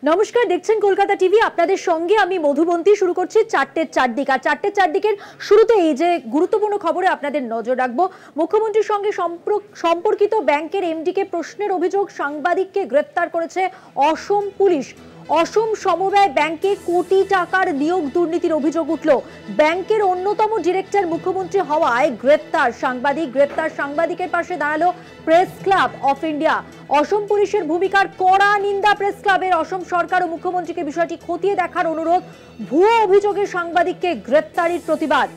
নমস্কার, দেখছেন কলকাতা টিভি। আপনাদের সঙ্গে আমি মধুবন্তী। শুরু করছি চারটের চারদিক। আর চারটের চারদিকের শুরুতে এই যে গুরুত্বপূর্ণ খবরে আপনাদের নজর রাখবো। মুখ্যমন্ত্রীর সঙ্গে সম্পর্কিত ব্যাংকের এমডিকে প্রশ্নের অভিযোগ সাংবাদিককে গ্রেপ্তার করেছে অসম পুলিশ। অসম সমবায় ব্যাংকে কোটি টাকার নিয়োগ দুর্নীতির অভিযোগ উঠল। ব্যাংকের অন্যতম ডিরেক্টর মুখ্যমন্ত্রী হওয়ায় গ্রেপ্তার সাংবাদিক। গ্রেপ্তার সাংবাদিকের পাশে দাঁড়ালো প্রেস ক্লাব অফ ইন্ডিয়া। অসম পুলিশের ভূমিকার কড়া নিন্দা প্রেস ক্লাবের। অসম সরকার ও মুখ্যমন্ত্রীকে বিষয়টি খতিয়ে দেখার অনুরোধ। ভুয়ো অভিযোগে সাংবাদিককে গ্রেপ্তারির প্রতিবাদ।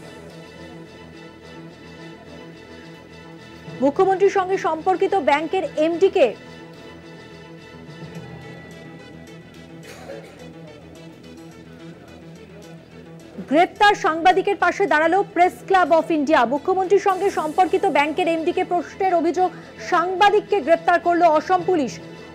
মুখ্যমন্ত্রীর সঙ্গে সম্পর্কিত ব্যাংকের এমডিকে গ্রেপ্তার সাংবাদিকের পাশে দাঁড়ালো প্রেস ক্লাব অফ ইন্ডিয়া। মুখ্যমন্ত্রীর সঙ্গে সম্পর্কিত ব্যাংকের এমডিকে প্রশ্নের অভিযোগ সাংবাদিককে গ্রেপ্তার করলো অসম পুলিশ।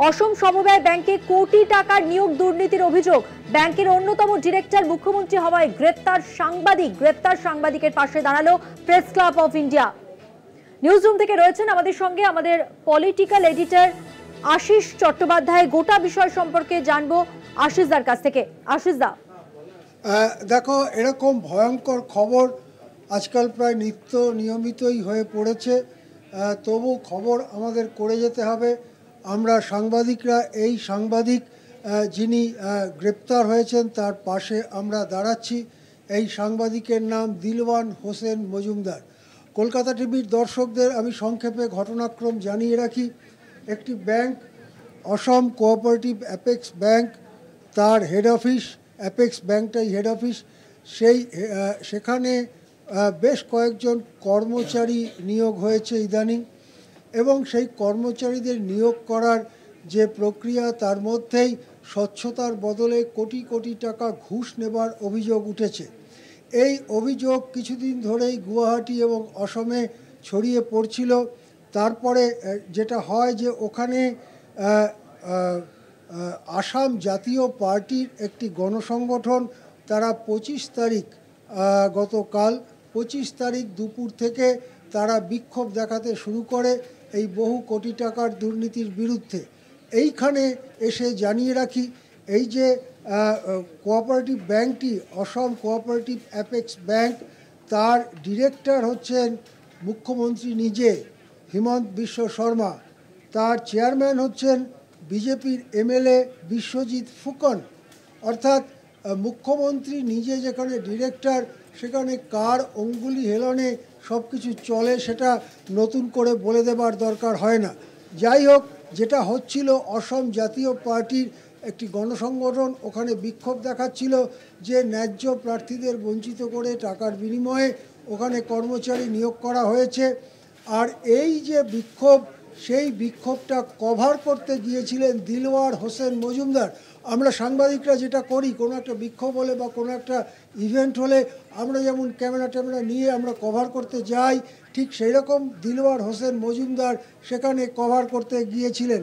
অসম সমবায় ব্যাংকে কোটি টাকার নিয়োগ দুর্নীতির অভিযোগ। ব্যাংকের অন্যতম ডিরেক্টর মুখ্যমন্ত্রী হওয়ায় গ্রেপ্তার সাংবাদিক। গ্রেপ্তার সাংবাদিকের পাশে দাঁড়ালো press club of India. News room থেকে রয়েছেন আমাদের সঙ্গে আমাদের পলিটিক্যাল এডিটর আশিস চট্টোপাধ্যায়। গোটা বিষয় সম্পর্কে জানবো আশিসদার কাছ থেকে। আশিসদা, দেখো, এরকম ভয়ঙ্কর খবর আজকাল প্রায় নিয়মিতই হয়ে পড়েছে। তবু খবর আমাদের করে যেতে হবে। আমরা সাংবাদিকরা এই সাংবাদিক যিনি গ্রেপ্তার হয়েছেন তার পাশে আমরা দাঁড়াচ্ছি। এই সাংবাদিকের নাম দিলওয়ার হোসেন মজুমদার। কলকাতা টিভির দর্শকদের আমি সংক্ষেপে ঘটনাক্রম জানিয়ে রাখি। একটি bank, Assam cooperative apex bank, তার হেড অফিস, অ্যাপেক্স ব্যাংকটাই হেড অফিস। সেখানে বেশ কয়েকজন কর্মচারী নিয়োগ হয়েছে ইদানিং, এবং সেই কর্মচারীদের নিয়োগ করার যে প্রক্রিয়া তার মধ্যেই স্বচ্ছতার বদলে কোটি কোটি টাকা ঘুষ নেবার অভিযোগ উঠেছে। এই অভিযোগ কিছুদিন ধরেই গুয়াহাটি এবং অসমে ছড়িয়ে পড়ছিল। তারপরে যেটা হয় যে ওখানে আসাম জাতীয় পার্টির একটি গণসংগঠন, তারা 25 তারিখ, গতকাল 25 তারিখ দুপুর থেকে তারা বিক্ষোভ দেখাতে শুরু করে এই বহু কোটি টাকার দুর্নীতির বিরুদ্ধে। এইখানে এসে জানিয়ে রাখি, এই যে কোঅপারেটিভ ব্যাংকটি, অসম কোঅপারেটিভ অ্যাপেক্স ব্যাংক, তার ডিরেক্টর হচ্ছেন মুখ্যমন্ত্রী নিজে, হিমন্ত বিশ্ব শর্মা। তার চেয়ারম্যান হচ্ছেন বিজেপির এমএলএ বিশ্বজিৎ ফুকন। অর্থাৎ মুখ্যমন্ত্রী নিজে যেখানে ডিরেক্টর, সেখানে কার অঙ্গুলি হেলনে সব কিছু চলে সেটা নতুন করে বলে দেবার দরকার হয় না। যাই হোক, যেটা হচ্ছিল, অসম জাতীয় পার্টির একটি গণসংগঠন ওখানে বিক্ষোভ দেখাচ্ছিল যে ন্যায্য প্রার্থীদের বঞ্চিত করে টাকার বিনিময়ে ওখানে কর্মচারী নিয়োগ করা হয়েছে। আর এই যে বিক্ষোভ, সেই বিক্ষোভটা কভার করতে গিয়েছিলেন দিলওয়ার হোসেন মজুমদার। আমরা সাংবাদিকরা যেটা করি, কোনো একটা বিক্ষোভ হলে বা কোনো একটা ইভেন্ট হলে আমরা যেমন ক্যামেরা নিয়ে আমরা কভার করতে যাই, ঠিক সেই রকম দিলওয়ার হোসেন মজুমদার সেখানে কভার করতে গিয়েছিলেন।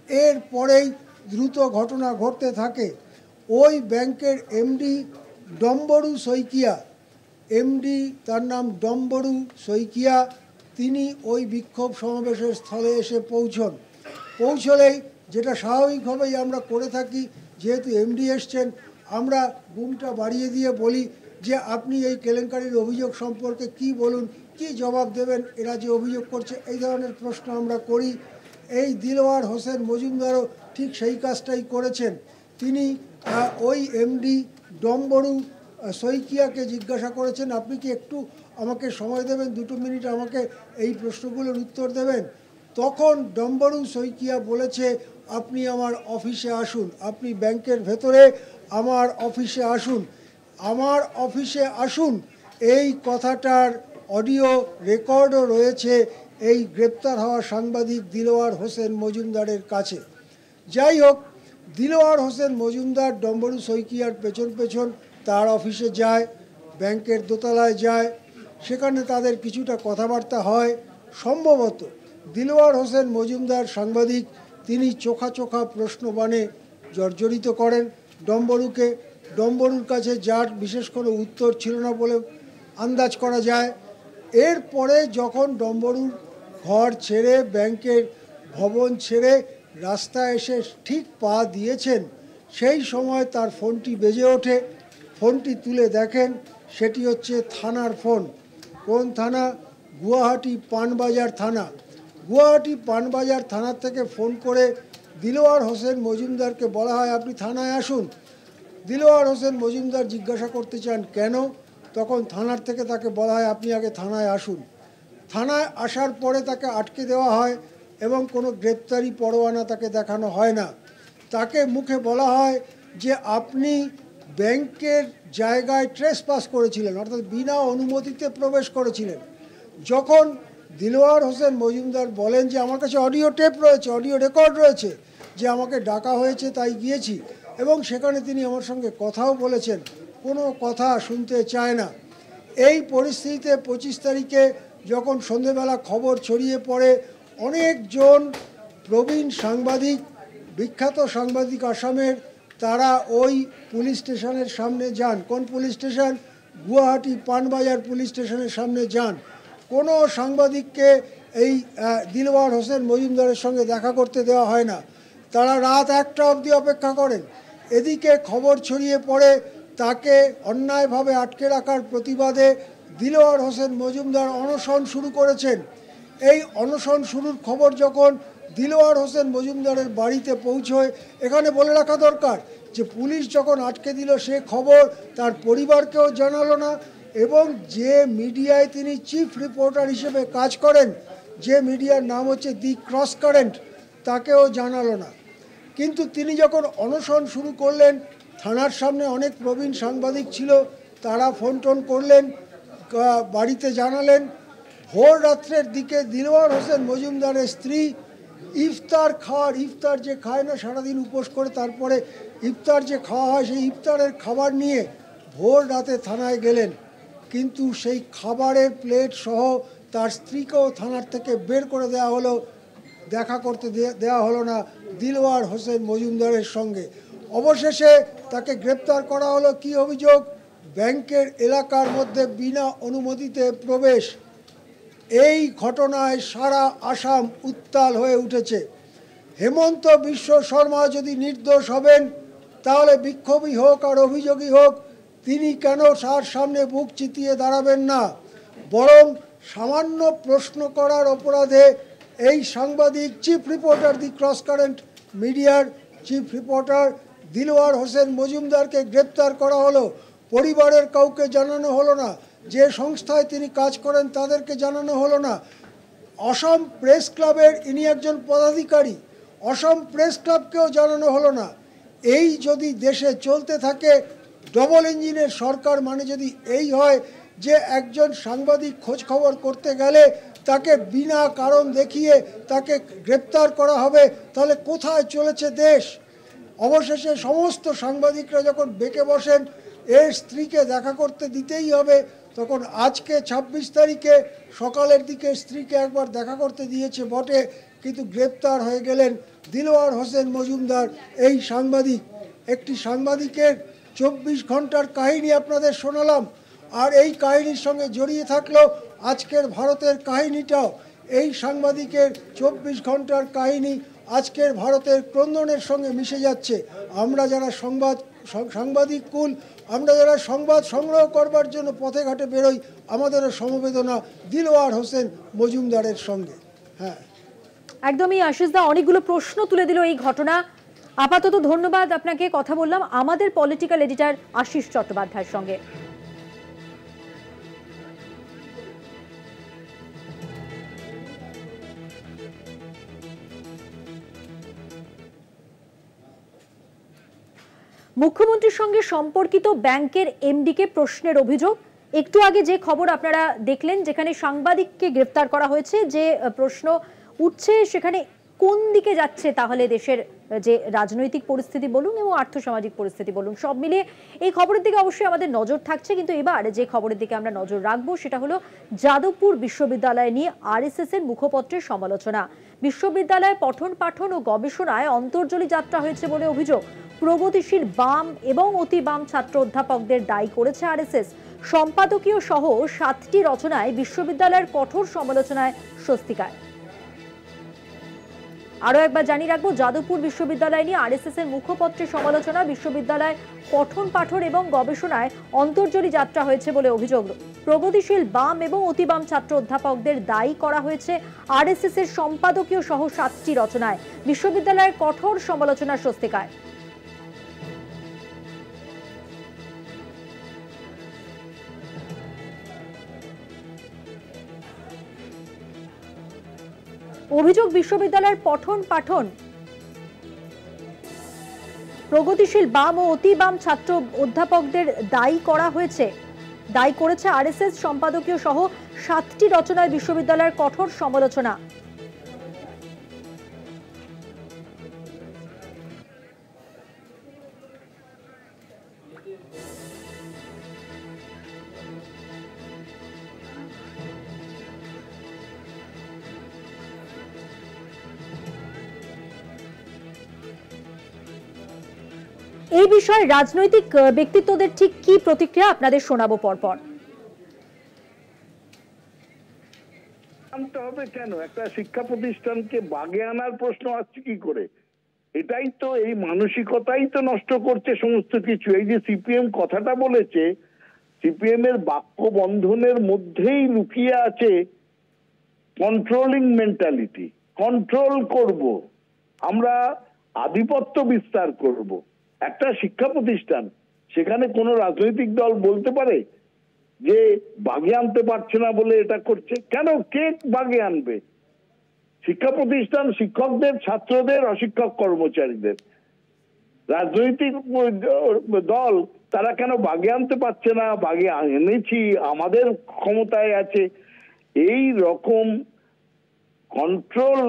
এরপরেই দ্রুত ঘটনা ঘটতে থাকে। ওই ব্যাংকের এমডি ডম্বরু শইকিয়া, এমডি তার নাম ডম্বরু শইকিয়া, তিনি ওই বিক্ষোভ সমাবেশের স্থলে এসে পৌঁছলেই যেটা স্বাভাবিকভাবেই আমরা করে থাকি, যেহেতু এমডি এসছেন, আমরা বুমটা বাড়িয়ে দিয়ে বলি যে আপনি এই কেলেঙ্কারির অভিযোগ সম্পর্কে কি বলুন, কি জবাব দেবেন, এরা যে অভিযোগ করছে, এই ধরনের প্রশ্ন আমরা করি। এই দিলওয়ার হোসেন মজুমদারও ঠিক সেই কাজটাই করেছেন। তিনি ওই এমডি ডম্বরু শইকিয়াকে জিজ্ঞাসা করেছেন, আপনি কি একটু আমাকে সময় দেবেন, 2 মিনিট আমাকে এই প্রশ্নগুলোর উত্তর দেবেন? তখন ডম্বরু শইকিয়া বলেছে, আপনি আমার অফিসে আসুন, আপনি ব্যাংকের ভেতরে আমার অফিসে আসুন, আমার অফিসে আসুন। এই কথাটার অডিও রেকর্ডও রয়েছে এই গ্রেপ্তার হওয়া সাংবাদিক দিলওয়ার হোসেন মজুমদারের কাছে। যাই হোক, দিলওয়ার হোসেন মজুমদার ডম্বরু শইকিয়ার পেছন তার অফিসে যায়, ব্যাংকের দোতলায় যায়। সেখানে তাদের কিছুটা কথাবার্তা হয়। সম্ভবত দিলওয়ার হোসেন মজুমদার সাংবাদিক, তিনি চোখা প্রশ্নবাণে জর্জরিত করেন ডম্বরুকে। ডম্বরুর কাছে যার বিশেষ কোনো উত্তর ছিল না বলে আন্দাজ করা যায়। এরপরে যখন ডম্বরুর ঘর ছেড়ে, ব্যাংকের ভবন ছেড়ে রাস্তায় এসে ঠিক পা দিয়েছেন, সেই সময় তার ফোনটি বেজে ওঠে। ফোনটি তুলে দেখেন সেটি হচ্ছে থানার ফোন। কোন থানা? গুয়াহাটি পানবাজার থানা। গুয়াহাটি পানবাজার থানার থেকে ফোন করে দিলওয়ার হোসেন মজুমদারকে বলা হয় আপনি থানায় আসুন। দিলওয়ার হোসেন মজুমদার জিজ্ঞাসা করতে চান কেন, তখন থানার থেকে তাকে বলা হয় আপনি আগে থানায় আসুন। থানায় আসার পরে তাকে আটকে দেওয়া হয় এবং কোনো গ্রেপ্তারি পরোয়ানা তাকে দেখানো হয় না। তাকে মুখে বলা হয় যে আপনি ব্যাংকের জায়গায় ট্রেসপাস করেছিলেন, অর্থাৎ বিনা অনুমতিতে প্রবেশ করেছিলেন। যখন দিলওয়ার হোসেন মজুমদার বলেন যে আমার কাছে অডিও টেপ রয়েছে, অডিও রেকর্ড রয়েছে যে আমাকে ডাকা হয়েছে তাই গিয়েছি, এবং সেখানে তিনি আমার সঙ্গে কথাও বলেছেন, কোনো কথা শুনতে চায় না। এই পরিস্থিতিতে 25 তারিখে যখন সন্ধেবেলা খবর ছড়িয়ে পড়ে, অনেকজন প্রবীণ সাংবাদিক, বিখ্যাত সাংবাদিক আসামের, তারা ওই পুলিশ স্টেশনের সামনে যান। কোন police station? Guwahati Panbazar police স্টেশনের সামনে যান। কোনো সাংবাদিককে এই দিলওয়ার হোসেন মজুমদারের সঙ্গে দেখা করতে দেওয়া হয় না। তারা রাত 1টা অবধি অপেক্ষা করেন। এদিকে খবর ছড়িয়ে পড়ে তাকে অন্যায়ভাবে আটকে রাখার প্রতিবাদে দিলওয়ার হোসেন মজুমদার অনশন শুরু করেছেন। এই অনশন শুরুর খবর যখন দিলওয়ার হোসেন মজুমদারের বাড়িতে পৌঁছয়, এখানে বলে রাখা দরকার যে পুলিশ যখন আটকে দিল সে খবর তার পরিবারকেও জানালো না, এবং যে মিডিয়ায় তিনি চিফ রিপোর্টার হিসেবে কাজ করেন, যে মিডিয়ার নাম হচ্ছে দি ক্রস কারেন্ট, তাকেও জানালো না। কিন্তু তিনি যখন অনশন শুরু করলেন, থানার সামনে অনেক প্রবীণ সাংবাদিক ছিল, তারা ফোন টোন করলেন, বাড়িতে জানালেন। ভোর রাত্রের দিকে দিলওয়ার হোসেন মজুমদারের স্ত্রী ইফতার যে খায় না সারাদিন উপোস করে, তারপরে ইফতার যে খাওয়া হয় সেই ইফতারের খাবার নিয়ে ভোর রাতে থানায় গেলেন, কিন্তু সেই খাবারের প্লেট সহ তার স্ত্রীকেও থানার থেকে বের করে দেওয়া হলো, দেখা করতে দেওয়া হলো না দিলওয়ার হোসেন মজুমদারের সঙ্গে। অবশেষে তাকে গ্রেপ্তার করা হলো। কি অভিযোগ? ব্যাংকের এলাকার মধ্যে বিনা অনুমতিতে প্রবেশ। এই ঘটনায় সারা আসাম উত্তাল হয়ে উঠেছে। হেমন্ত বিশ্ব শর্মা যদি নির্দোষ হবেন, তাহলে বিক্ষোভী হোক আর অভিযোগী হোক, তিনি কেন তার সামনে বুক চিতিয়ে দাঁড়াবেন না? বরং সামান্য প্রশ্ন করার অপরাধে এই সাংবাদিক, চিফ রিপোর্টার, দি ক্রস কারেন্ট মিডিয়ার চিফ রিপোর্টার দিলওয়ার হোসেন মজুমদারকে গ্রেপ্তার করা হলো। পরিবারের কাউকে জানানো হলো না, যে সংস্থায় তিনি কাজ করেন তাদেরকে জানানো হলো না। অসম প্রেস ক্লাবের ইনি একজন পদাধিকারী, অসম প্রেস ক্লাবকেও জানানো হলো না। এই যদি দেশে চলতে থাকে, ডবল ইঞ্জিনের সরকার মানে যদি এই হয় যে একজন সাংবাদিক খোঁজ খবর করতে গেলে তাকে বিনা কারণ দেখিয়ে তাকে গ্রেপ্তার করা হবে, তাহলে কোথায় চলেছে দেশ? অবশেষে সমস্ত সাংবাদিকরা যখন বেঁকে বসেন এর স্ত্রীকে দেখা করতে দিতেই হবে, তখন আজকে 26 তারিখে সকালের দিকে স্ত্রীকে একবার দেখা করতে দিয়েছে বটে, কিন্তু গ্রেপ্তার হয়ে গেলেন দিলওয়ার হোসেন মজুমদার, এই সাংবাদিক। একটি সাংবাদিকের 24 ঘন্টার কাহিনী আপনাদের শোনালাম, আর এই কাহিনীর সঙ্গে জড়িয়ে থাকলো আজকের ভারতের কাহিনীটাও। এই সাংবাদিকের 24 ঘন্টার কাহিনী আজকের ভারতের ক্রন্দনের সঙ্গে মিশে যাচ্ছে। আমরা যারা সাংবাদিক কুল, আমরা যারা সংবাদ সংগ্রহ করবার জন্য পথে ঘাটে বেরোই, আমাদেরও সমবেদনা দিলওয়ার হোসেন মজুমদারের সঙ্গে। হ্যাঁ, একদমই। আশিসদা অনেকগুলো প্রশ্ন তুলে দিল এই ঘটনা। আপাতত ধন্যবাদ আপনাকে। কথা বললাম আমাদের পলিটিক্যাল এডিটর আশিস চট্টোপাধ্যায়ের সঙ্গে। মুখ্যমন্ত্রীর সঙ্গে সম্পর্কিত ব্যাংকের এমডিকে প্রশ্নের অভিযোগ। একটু আগে যে খবর আপনারা দেখলেন, যেখানে সাংবাদিককে গ্রেপ্তার করা হয়েছে, যে প্রশ্ন উঠছে সেখানে কোন দিকে যাচ্ছে তাহলে দেশের যে রাজনৈতিক পরিস্থিতি বলুন এবং আর্থসামাজিক পরিস্থিতি বলুন, সব মিলিয়ে এই খবরের দিকে অবশ্যই আমাদের নজর থাকছে। কিন্তু এবার যে খবরের দিকে আমরা নজর রাখবো সেটা হলো যাদবপুর বিশ্ববিদ্যালয় নিয়ে আরএসএস এর মুখপত্রের সমালোচনা। বিশ্ববিদ্যালয়ে পঠন পাঠন ও গবেষণায় অন্তর্জলি যাত্রা হয়েছে বলে অভিযোগ। প্রগতিশীল বাম এবং অতি বাম ছাত্র অধ্যাপকদের দায়ী করেছে আরএসএস। সম্পাদকীয় সহ 7টি রচনায় বিশ্ববিদ্যালয়ের কঠোর সমালোচনায় স্বস্তিকার। আরো একবার জানিয়ে রাখবো, যাদবপুর বিশ্ববিদ্যালয় নিয়ে আরএসএস এর মুখপত্রের সমালোচনা, বিশ্ববিদ্যালয় পঠন পাঠন এবং গবেষণায় অন্তর্জনী যাত্রা হয়েছে বলে অভিযোগ। প্রগতিশীল বাম এবং অতি বাম ছাত্র অধ্যাপকদের দায়ী করা হয়েছে আরএসএস এর সম্পাদকীয় সহ 7টি রচনায়। বিশ্ববিদ্যালয়ের কঠোর সমালোচনার স্বস্তিকায়। অভিযোগ, বিশ্ববিদ্যালয়ের পঠন পাঠন প্রগতিশীল বাম ও অতি বাম ছাত্র অধ্যাপকদের দায়ী করেছে আরএসএস। সম্পাদকীয় সহ 7টি রচনায় বিশ্ববিদ্যালয়ের কঠোর সমালোচনা। এই বিষয়ে রাজনৈতিক ব্যক্তিত্বদের ঠিক কি প্রতিক্রিয়া আপনাদের শোনাবো পরপর। আনতে হবে কেন? একটা শিক্ষা প্রতিষ্ঠানকে বাগে আনার প্রশ্ন আসছে কি করে? এটাই তো, এই মানসিকতাই তো নষ্ট করছে সমস্ত কিছু। এই যে সিপিএম কথাটা বলেছে, সিপিএম এর বাক্য বন্ধনের মধ্যেই লুকিয়ে আছে কন্ট্রোলিং মেন্টালিটি। কন্ট্রোল করব, আমরা আধিপত্য বিস্তার করব। একটা শিক্ষা প্রতিষ্ঠান, সেখানে কোনো রাজনৈতিক দল বলতে পারে যে বাগে আনতে পারছে না বলে এটা করছে? কেন? কে বাগে আনবে? শিক্ষা প্রতিষ্ঠান শিক্ষকদের, ছাত্রদের, অশিক্ষক কর্মচারীদের। রাজনৈতিক দল তারা কেন বাগে আনতে পারছে না? বাগে এনেছি, আমাদের ক্ষমতায় আছে, এই রকম কন্ট্রোল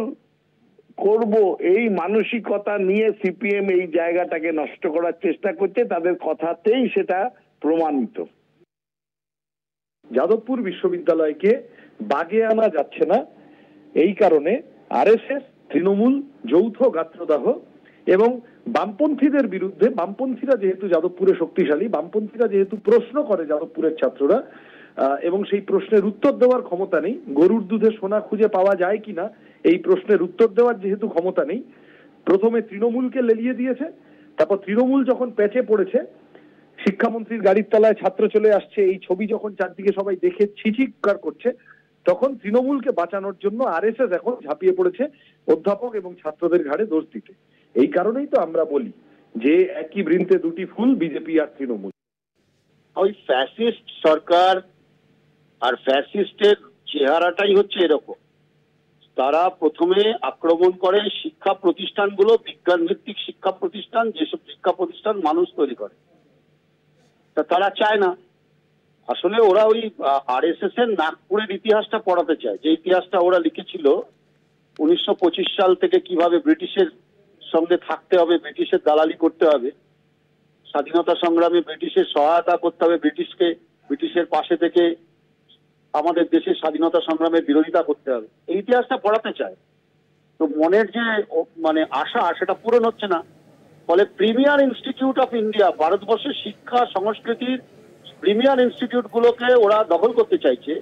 করব এই মানসিকতা নিয়ে সিপিএম এই জায়গাটাকে নষ্ট করার চেষ্টা করছে। তাদের কথাতেই সেটা প্রমাণিত। যাদবপুর বিশ্ববিদ্যালয়কে বাগে আনা যাচ্ছে না, এই কারণে আরএসএস, তৃণমূল যৌথ গাত্রদাহ এবং বামপন্থীদের বিরুদ্ধে, বামপন্থীরা যেহেতু যাদবপুরে শক্তিশালী, বামপন্থীরা যেহেতু প্রশ্ন করে যাদবপুরের ছাত্ররা, এবং সেই প্রশ্নের উত্তর দেওয়ার ক্ষমতা নেই, গরুর দুধে সোনা খুঁজে পাওয়া যায় কিনা এই প্রশ্নের উত্তর দেওয়ার যেহেতু ক্ষমতা নেই, প্রথমে তৃণমূলকে লেলিয়ে দিয়েছে। তারপর তৃণমূল যখন প্যাচে পড়েছে, শিক্ষামন্ত্রীর গাড়ির তলায় ছাত্র চলে আসছে, এই ছবি যখন চারদিকে সবাই দেখে ছিচিৎকার করছে, তখন তৃণমূলকে বাঁচানোর জন্য আরএসএস এখন ঝাঁপিয়ে পড়েছে অধ্যাপক এবং ছাত্রদের ঘাড়ে দোষ দিতে। এই কারণেই তো আমরা বলি যে একই বৃন্তে দুটি ফুল, বিজেপি আর তৃণমূল। ওই ফ্যাসিস্ট সরকার আর ফ্যাসিস্টের চেহারাটাই হচ্ছে এরকম। তারা প্রথমে আক্রমণ করে শিক্ষা প্রতিষ্ঠানগুলো, বিজ্ঞান ভিত্তিক শিক্ষা প্রতিষ্ঠান, যেসব শিক্ষা প্রতিষ্ঠান মানুষ তৈরি করে। তা তারা চায় না, আসলে ওরা ওই আরএসএস এর নাগপুরের ইতিহাসটা পড়াতে চায়, যে ইতিহাসটা ওরা লিখেছিল 1925 সাল থেকে কিভাবে ব্রিটিশের সঙ্গে থাকতে হবে, ব্রিটিশের দালালি করতে হবে, স্বাধীনতা সংগ্রামে ব্রিটিশের সহায়তা করতে হবে, ব্রিটিশের পাশে থেকে আমাদের দেশের স্বাধীনতা সংগ্রামের বিরোধিতা করতে হবে, এই ইতিহাসটা পড়াতে চায়। তো মনের যে আশা, সেটা পূরণ হচ্ছে না। ফলে প্রিমিয়ার ইনস্টিটিউট অফ ইন্ডিয়া, ভারতবর্ষের শিক্ষা সংস্কৃতির প্রিমিয়ার ইনস্টিটিউট গুলোকে ওরা দখল করতে চাইছে।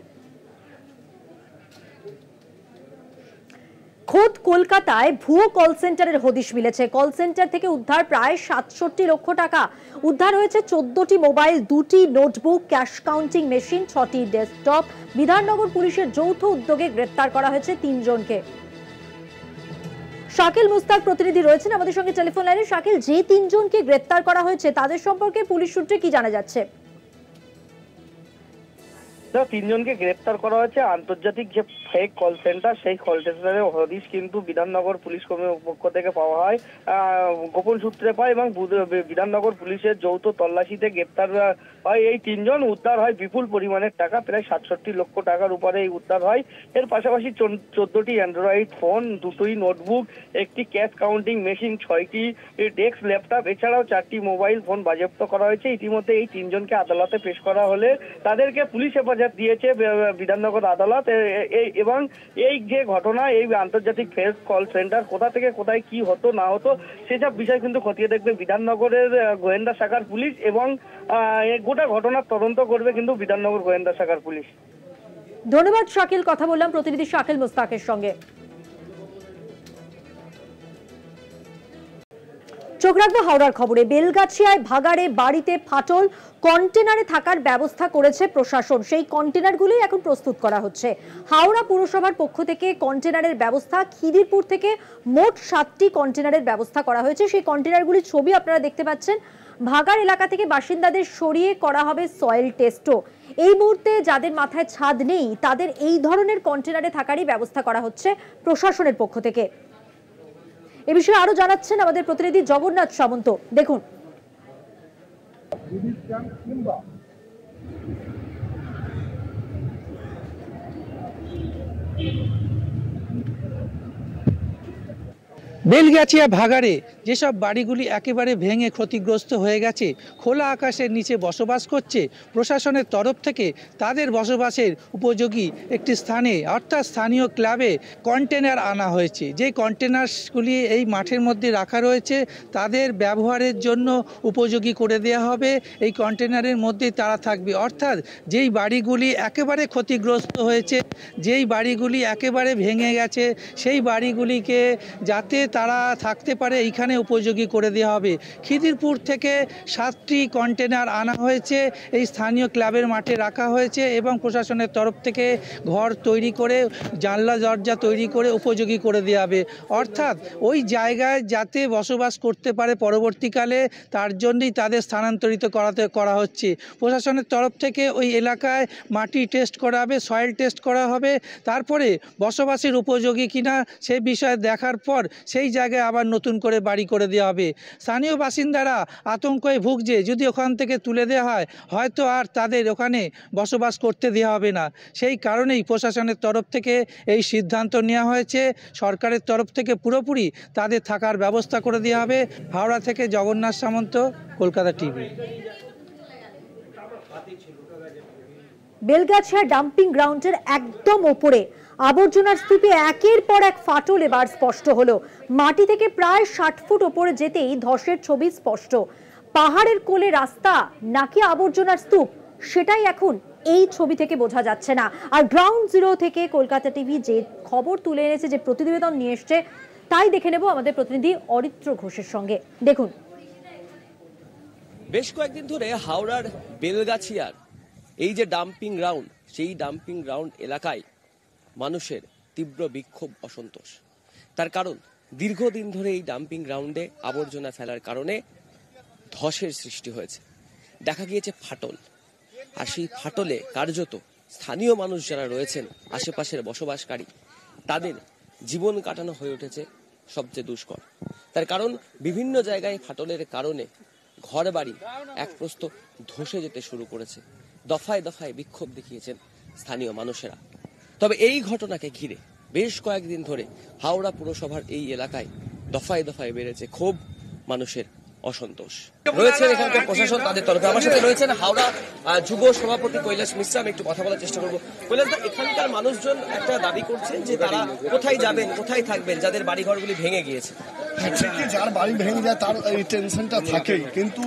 খোদ কলকাতায় ভুয়ো কল সেন্টারের হদিশ মিলেছে। কল সেন্টার থেকে উদ্ধার প্রায় 67 লক্ষ টাকা। উদ্ধার হয়েছে 14টি মোবাইল, 2টি নোটবুক, ক্যাশ কাউন্টিং মেশিন, 6টি ডেস্কটপ। বিধাননগর পুলিশের যৌথ উদ্যোগে গ্রেপ্তার করা হয়েছে 3 জনকে। শাকিল মুস্তাক প্রতিনিধি রয়েছেন আমাদের সঙ্গে টেলিফোন লাইনে। শাকিল, যে 3 জনকে গ্রেপ্তার করা হয়েছে তাদের সম্পর্কে পুলিশ সূত্রে কি জানা যাচ্ছে? 3 জনকে গ্রেপ্তার করা হয়েছে। আন্তর্জাতিক যে ফেক কল সেন্টার, সেই কল সেন্টারের হদিশ কিন্তু বিধাননগর পুলিশ কর্মীর পক্ষ থেকে পাওয়া হয়, গোপন সূত্রে পায়, এবং বিধাননগর পুলিশের যৌথ তল্লাশিতে গ্রেপ্তার হয় এই 3 জন। উদ্ধার হয় বিপুল পরিমাণের টাকা, প্রায় 67 লক্ষ টাকার উপরে এই উদ্ধার হয়। এর পাশাপাশি 14টি অ্যান্ড্রয়েড ফোন, 2টি নোটবুক, একটি ক্যাশ কাউন্টিং মেশিন, 6টি ডেস্ক ল্যাপটপ, এছাড়াও 4টি মোবাইল ফোন বাজেয়াপ্ত করা হয়েছে। ইতিমধ্যে এই 3 জনকে আদালতে পেশ করা হলে তাদেরকে পুলিশ হেফাজত দিয়েছে বিধাননগর আদালত। এবং এই যে ঘটনা, এই আন্তর্জাতিক ফেক কল সেন্টার কোথা থেকে কোথায় কি হতো না হতো সেসব বিষয় কিন্তু খতিয়ে দেখবে বিধাননগরের গোয়েন্দা শাখার পুলিশ, এবং গোটা ঘটনার তদন্ত করবে কিন্তু বিধাননগর গোয়েন্দা শাখার পুলিশ। ধন্যবাদ শাকিল, কথা বললাম প্রতিনিধি শাকিল মুস্তাকের সঙ্গে। চোখ রাখবো হাওড়ার খবরে। বেলগাছিয়ায় ভাগাড়ে বাড়িতে ফাটল, কন্টেনারে থাকার ব্যবস্থা করেছে প্রশাসন। সেই কন্টেনারগুলি এখন প্রস্তুত করা হচ্ছে। হাওড়া পুরসভার পক্ষ থেকে কন্টেনারের ব্যবস্থা, খিদিরপুর থেকে মোট 7টি কন্টেনারের ব্যবস্থা করা হয়েছে। সেই কন্টেনারগুলির ছবি আপনারা দেখতে পাচ্ছেন। ভাগাড় এলাকা থেকে বাসিন্দাদের সরিয়ে করা হবে সয়েল টেস্টও। এই মুহূর্তে যাদের মাথায় ছাদ নেই তাদের এই ধরনের কন্টেনারে থাকারই ব্যবস্থা করা হচ্ছে প্রশাসনের পক্ষ থেকে। এ বিষয়ে আরো জানাচ্ছেন আমাদের প্রতিনিধি জগন্নাথ সামন্ত। দেখুন। বেলগাছিয়া ভাগাড়ে যেসব বাড়িগুলি একেবারে ভেঙে ক্ষতিগ্রস্ত হয়ে গেছে, খোলা আকাশের নিচে বসবাস করছে, প্রশাসনের তরফ থেকে তাদের বসবাসের উপযোগী একটি স্থানে অর্থাৎ স্থানীয় ক্লাবে কন্টেনার আনা হয়েছে। যে কন্টেনারগুলি এই মাঠের মধ্যে রাখা রয়েছে তাদের ব্যবহারের জন্য উপযোগী করে দেওয়া হবে। এই কন্টেনারের মধ্যে তারা থাকবে, অর্থাৎ যেই বাড়িগুলি একেবারে ক্ষতিগ্রস্ত হয়েছে, যেই বাড়িগুলি একেবারে ভেঙে গেছে, সেই বাড়িগুলিকে যাতে তারা থাকতে পারে এইখানে উপযোগী করে দেওয়া হবে। খিদিরপুর থেকে 7টি কন্টেনার আনা হয়েছে, এই স্থানীয় ক্লাবের মাঠে রাখা হয়েছে এবং প্রশাসনের তরফ থেকে ঘর তৈরি করে, জানলা দরজা তৈরি করে উপযোগী করে দেওয়া হবে। অর্থাৎ ওই জায়গায় যাতে বসবাস করতে পারে পরবর্তীকালে, তার জন্যই তাদের স্থানান্তরিত করা হচ্ছে। প্রশাসনের তরফ থেকে ওই এলাকায় মাটি টেস্ট করা হবে, সয়েল টেস্ট করা হবে, তারপরে বসবাসের উপযোগী কিনা সেই বিষয়ে দেখার পর সেই জায়গায় আবার নতুন করে বাড়ি করে দেওয়া হবে। স্থানীয় বাসিন্দারা আতঙ্কে ভুগছে, যদি ওখান থেকে তুলে দেওয়া হয় হয়তো আর তাদের ওখানে বসবাস করতে দেওয়া হবে না। সেই কারণেই প্রশাসনের তরফ থেকে এই সিদ্ধান্ত নেওয়া হয়েছে। সরকারের তরফ থেকে পুরোপুরি তাদের থাকার ব্যবস্থা করে দেওয়া হবে। হাওড়া থেকে জগন্নাথ সামন্ত, কলকাতা টিভি। বেলগাছিয়া ডাম্পিং গ্রাউন্ডের একদম ওপরে আবর্জনার স্তূপে একের পর এক ফাটল এবার স্পষ্ট হলো। মাটি থেকে প্রায় 60 ফুট ওপরে যেতেই ধসের ছবি স্পষ্ট। পাহাড়ের কোলে রাস্তা নাকি আবর্জনার স্তূপ, সেটাই এখন এই ছবি থেকে বোঝা যাচ্ছে না। আর গ্রাউন্ড জিরো থেকে কলকাতা টিভি যে খবর তুলে এনেছে, যে প্রতিবেদন নিয়ে এসছে, তাই দেখে নেব আমাদের প্রতিনিধি অরিত্র ঘোষের সঙ্গে। দেখুন। বেশ কয়েকদিন ধরে হাওড়ার বেলগাছিয়ার এই যে ডাম্পিং গ্রাউন্ড, সেই ডাম্পিং গ্রাউন্ড এলাকায় মানুষের তীব্র বিক্ষোভ, অসন্তোষ। তার কারণ দীর্ঘদিন ধরে এই ডাম্পিং গ্রাউন্ডে আবর্জনা ফেলার কারণে ধসের সৃষ্টি হয়েছে, দেখা গিয়েছে ফাটল। আর সেই ফাটলে কার্যত স্থানীয় মানুষ যারা রয়েছেন, আশেপাশের বসবাসকারী, তাদের জীবন কাটানো হয়ে উঠেছে সবচেয়ে দুষ্কর। তার কারণ বিভিন্ন জায়গায় ফাটলের কারণে ঘর বাড়ি এক প্রস্থ ধসে যেতে শুরু করেছে। দফায় দফায় বিক্ষোভ দেখিয়েছেন স্থানীয় মানুষেরা। তবে এই ঘটনাকে ঘিরে বেশ কয়েকদিন ধরে হাওড়া পুরসভার এই এলাকায় দফায় দফায় বেড়েছে ক্ষোভ, মানুষের অসন্তোষ। রয়েছেন এখানকার প্রশাসন, তাদের তরফে আমার সাথে রয়েছেন হাওড়া যুব সভাপতি কৈলাস মিশ্রা। আমি একটু কথা বলার চেষ্টা করবো। কৈলাস দা, এখানকার মানুষজন একটা দাবি করছেন যে তারা কোথায় যাবেন, কোথায় থাকবেন যাদের বাড়িঘরগুলি ভেঙে গিয়েছে। ঠিকই, যার বাড়ি ভেঙে যায় তার এই টেনশনটা থাকেই, কিন্তু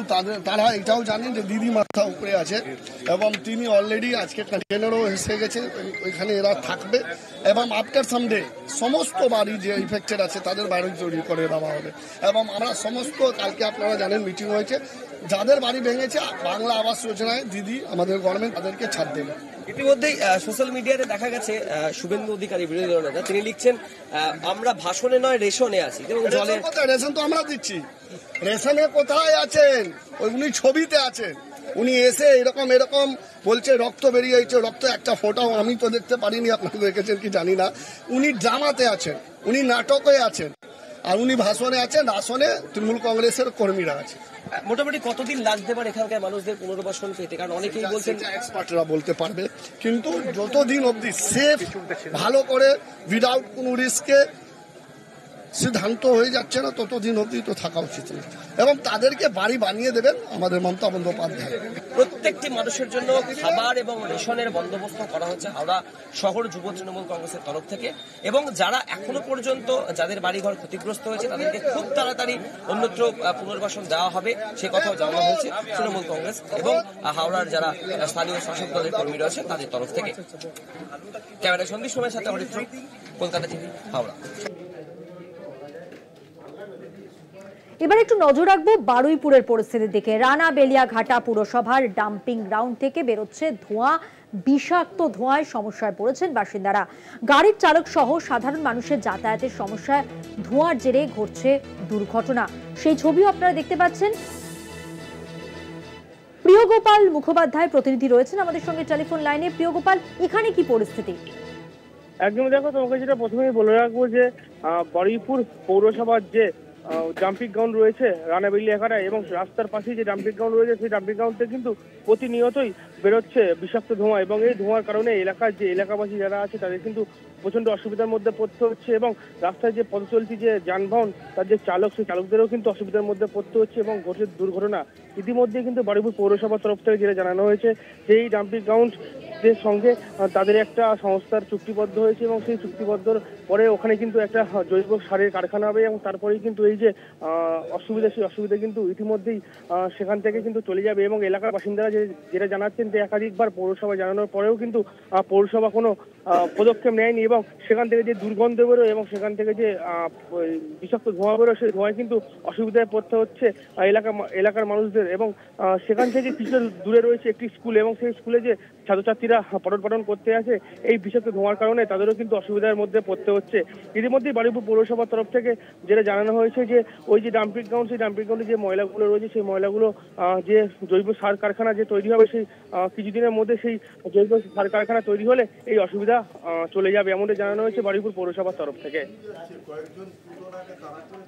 তারা এটাও জানেন যে দিদি মাথা উপরে আছে এবং তিনি অলরেডি আজকে কন্টেনারও এসে গেছে, ওইখানে এরা থাকবে এবং আফটার সামডে সমস্ত বাড়ি যে ইফেক্টেড আছে তাদের বাড়ি তৈরি করে দেওয়া হবে। এবং আমরা সমস্ত, কালকে আপনারা জানেন মিটিং হয়েছে, যাদের বাড়ি ভেঙেছে বাংলা আবাস যোজনায় দিদি আমাদের গভর্নমেন্ট তাদেরকে ছাড় দেবে। ইতিমধ্যেই সোশ্যাল মিডিয়াতে দেখা গেছে শুভেন্দু অধিকারী, বিরোধী দল নেতা, তিনি লিখছেন আমরা ভাষণে নয় রেশনে আছি। রেশন তো আমরা দিচ্ছি, রেশনে কোথায় আছেন? উনি ছবিতে আছেন, উনি এসে এরকম বলছে রক্ত বেরিয়ে যাচ্ছে, রক্ত একটা ফোটাও আমি তো দেখতে পারিনি, আপনারা দেখেছেন কি জানি না। উনি ড্রামাতে আছেন, উনি নাটকে আছেন, আর উনি ভাষণে আছেন, আসনে তৃণমূল কংগ্রেসের কর্মীরা আছে। মোটামুটি কতদিন লাগতে পারে এখানকার মানুষদের পুনর্বাসন পেতে? কারণ অনেকেই বলছেন, এক্সপার্টরা বলতে পারবে, কিন্তু যতদিন অবধি সেফ, ভালো করে, উইদাউট কোনো রিস্কে সিদ্ধান্ত হয়ে যাচ্ছে না, ততদিন অবধি তো থাকা উচিত না। এবং তাদেরকে বাড়ি বানিয়ে দেবেন আমাদের মমতা বন্দ্যোপাধ্যায়। প্রত্যেকটি মানুষের জন্য খাবার এবং রেশনের বন্দোবস্ত করা হচ্ছে হাওড়া শহর যুব তৃণমূল কংগ্রেসের তরফ থেকে। এবং যারা এখনো পর্যন্ত যাদের বাড়িঘর ক্ষতিগ্রস্ত হয়েছে তাদেরকে খুব তাড়াতাড়ি অন্যত্র পুনর্বাসন দেওয়া হবে, সে কথাও জানানো হয়েছে তৃণমূল কংগ্রেস এবং হাওড়ার যারা স্থানীয় শাসক দলের কর্মী রয়েছে তাদের তরফ থেকে। ক্যামেরা সন্দীপ সময়ের সাথে অরিত্র, কলকাতা টিভি, হাওড়া। এবার একটু নজর রাখবো বারুইপুরের পরিস্থিতির দিকে। রানা বেলিয়াঘাটা পুরসভার ডাম্পিং গ্রাউন্ড থেকে বেরোচ্ছে ধোঁয়া, বিষাক্ত ধোঁয়ায় সমস্যায় পড়েছেন বাসিন্দারা। গাড়ির চালক সহ সাধারণ মানুষের যাতায়াতের সমস্যায় ধোঁয়ার জেরে ঘটছে দুর্ঘটনা। সেই ছবিও আপনারা দেখতে পাচ্ছেন। প্রিয়গোপাল মুখোপাধ্যায় প্রতিনিধি রয়েছেন আমাদের সঙ্গে টেলিফোন লাইনে। প্রিয়গোপাল, এখানে কি পরিস্থিতি? একদম দেখো, তোমাকে যেটা প্রথমেই বলে রাখবো যে বারুইপুর পৌরসভার যে ডাম্পিং গ্রাউন্ড রয়েছে রানাবেলিয়াঘাটায় এবং রাস্তার পাশেই যে ডাম্পিং গ্রাউন্ড রয়েছে সেই ডাম্পিং গ্রাউন্ড থেকে কিন্তু প্রতিনিয়তই বেরোচ্ছে বিষাক্ত ধোঁয়া এবং এই ধোঁয়ার কারণে এলাকার যে এলাকাবাসী যারা আছে তাদের কিন্তু প্রচন্ড অসুবিধার মধ্যে পড়তে হচ্ছে এবং রাস্তায় যে পথচলতি যে যানবাহন তার যে চালক সেই চালকদেরও কিন্তু অসুবিধার মধ্যে পড়তে হচ্ছে এবং ঘটছে দুর্ঘটনা। ইতিমধ্যে কিন্তু বারুইপুর পৌরসভার তরফ থেকে যেটা জানানো হয়েছে যে এই ডাম্পিং গ্রাউন্ড এর সঙ্গে তাদের একটা সংস্থার চুক্তিবদ্ধ হয়েছে এবং সেই চুক্তিবদ্ধর পরে ওখানে কিন্তু একটা জৈব সারের কারখানা হবে এবং তারপরেই কিন্তু এই যে অসুবিধা সেই অসুবিধা কিন্তু ইতিমধ্যেই সেখান থেকে কিন্তু চলে যাবে এবং এলাকার বাসিন্দারা যেটা জানাচ্ছেন যে একাধিকবার পৌরসভা জানানোর পরেও কিন্তু পৌরসভা কোনো পদক্ষেপ নেয়নি এবং সেখান থেকে যে দুর্গন্ধ বেরোয় এবং সেখান থেকে যে বিষাক্ত ধোঁয়া বেরোয় সেই ধোঁয়ায় কিন্তু অসুবিধায় পড়তে হচ্ছে এলাকার মানুষদের এবং সেখান থেকে কিছু দূরে রয়েছে একটি স্কুল এবং সেই স্কুলে যে ছাত্রছাত্রীরা পঠন পাঠন করতে আসে এই বিষাক্ত ধোঁয়ার কারণে তাদেরও কিন্তু অসুবিধার মধ্যে পড়তে হচ্ছে। ইতিমধ্যেই বারুইপুর পৌরসভার তরফ থেকে যেটা জানানো হয়েছে যে ওই যে ডাম্পিং গ্রাউন্ড সেই ডাম্পিং গ্রাউন্ডে যে ময়লাগুলো রয়েছে সেই ময়লাগুলো যে জৈব সার কারখানা যে তৈরি হবে সেই কিছুদিনের মধ্যে সেই জৈব সার কারখানা তৈরি হলে এই অসুবিধা চলে যাবে এমনটা জানানো হয়েছে বারুইপুর পৌরসভার তরফ থেকে।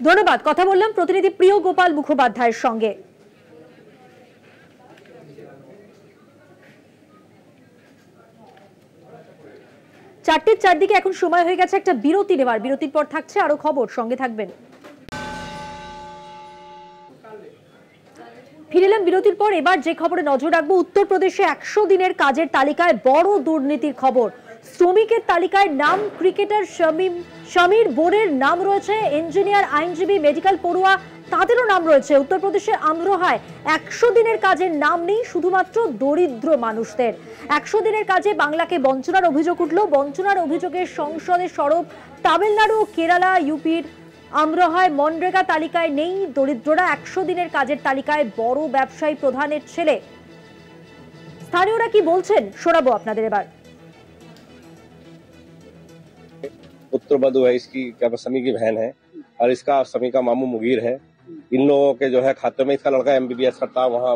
ধন্যবাদ। কথা বললাম প্রতিনিধি প্রিয়গোপাল মুখোপাধ্যায়ের সঙ্গে। চারটের চারদিকে এখন সময় হয়ে গেছে একটা বিরতি নেওয়ার। বিরতির পর থাকছে আরো খবর, সঙ্গে থাকবেন। ফিরলাম বিরতির পর। এবার যে খবরে নজর রাখবো, উত্তরপ্রদেশে 100 দিনের কাজের তালিকায় বড় দুর্নীতির খবর। শ্রমিকের তালিকায় নাম ক্রিকেটার শামির বোরের নাম রয়েছে, ইঞ্জিনিয়ার, আইনজীবী, মেডিকেল পড়ুয়া তাদেরও নাম রয়েছে। উত্তরপ্রদেশের আমরোহায় 100 দিনের কাজের নাম নেই শুধুমাত্র দরিদ্র মানুষদের। 100 দিনের কাজে বাংলাকে বঞ্চনার অভিযোগ উঠল। বঞ্চনার অভিযোগের সংসদে সরব তামিলনাড়ু, কেরালা, ইউপির আমরোহায় মনরেগা তালিকায় নেই দরিদ্ররা। 100 দিনের কাজের তালিকায় বড় ব্যবসায়ী প্রধানের ছেলে। স্থানীয়রা কি বলছেন শোনাবো আপনাদের এবার। पुत्र बधू है, इसकी क्या समी की बहन है और इसका समी का मामू मुगीर है। इन लोगों के जो है खाते में, इसका लड़का MBBS करता है वहाँ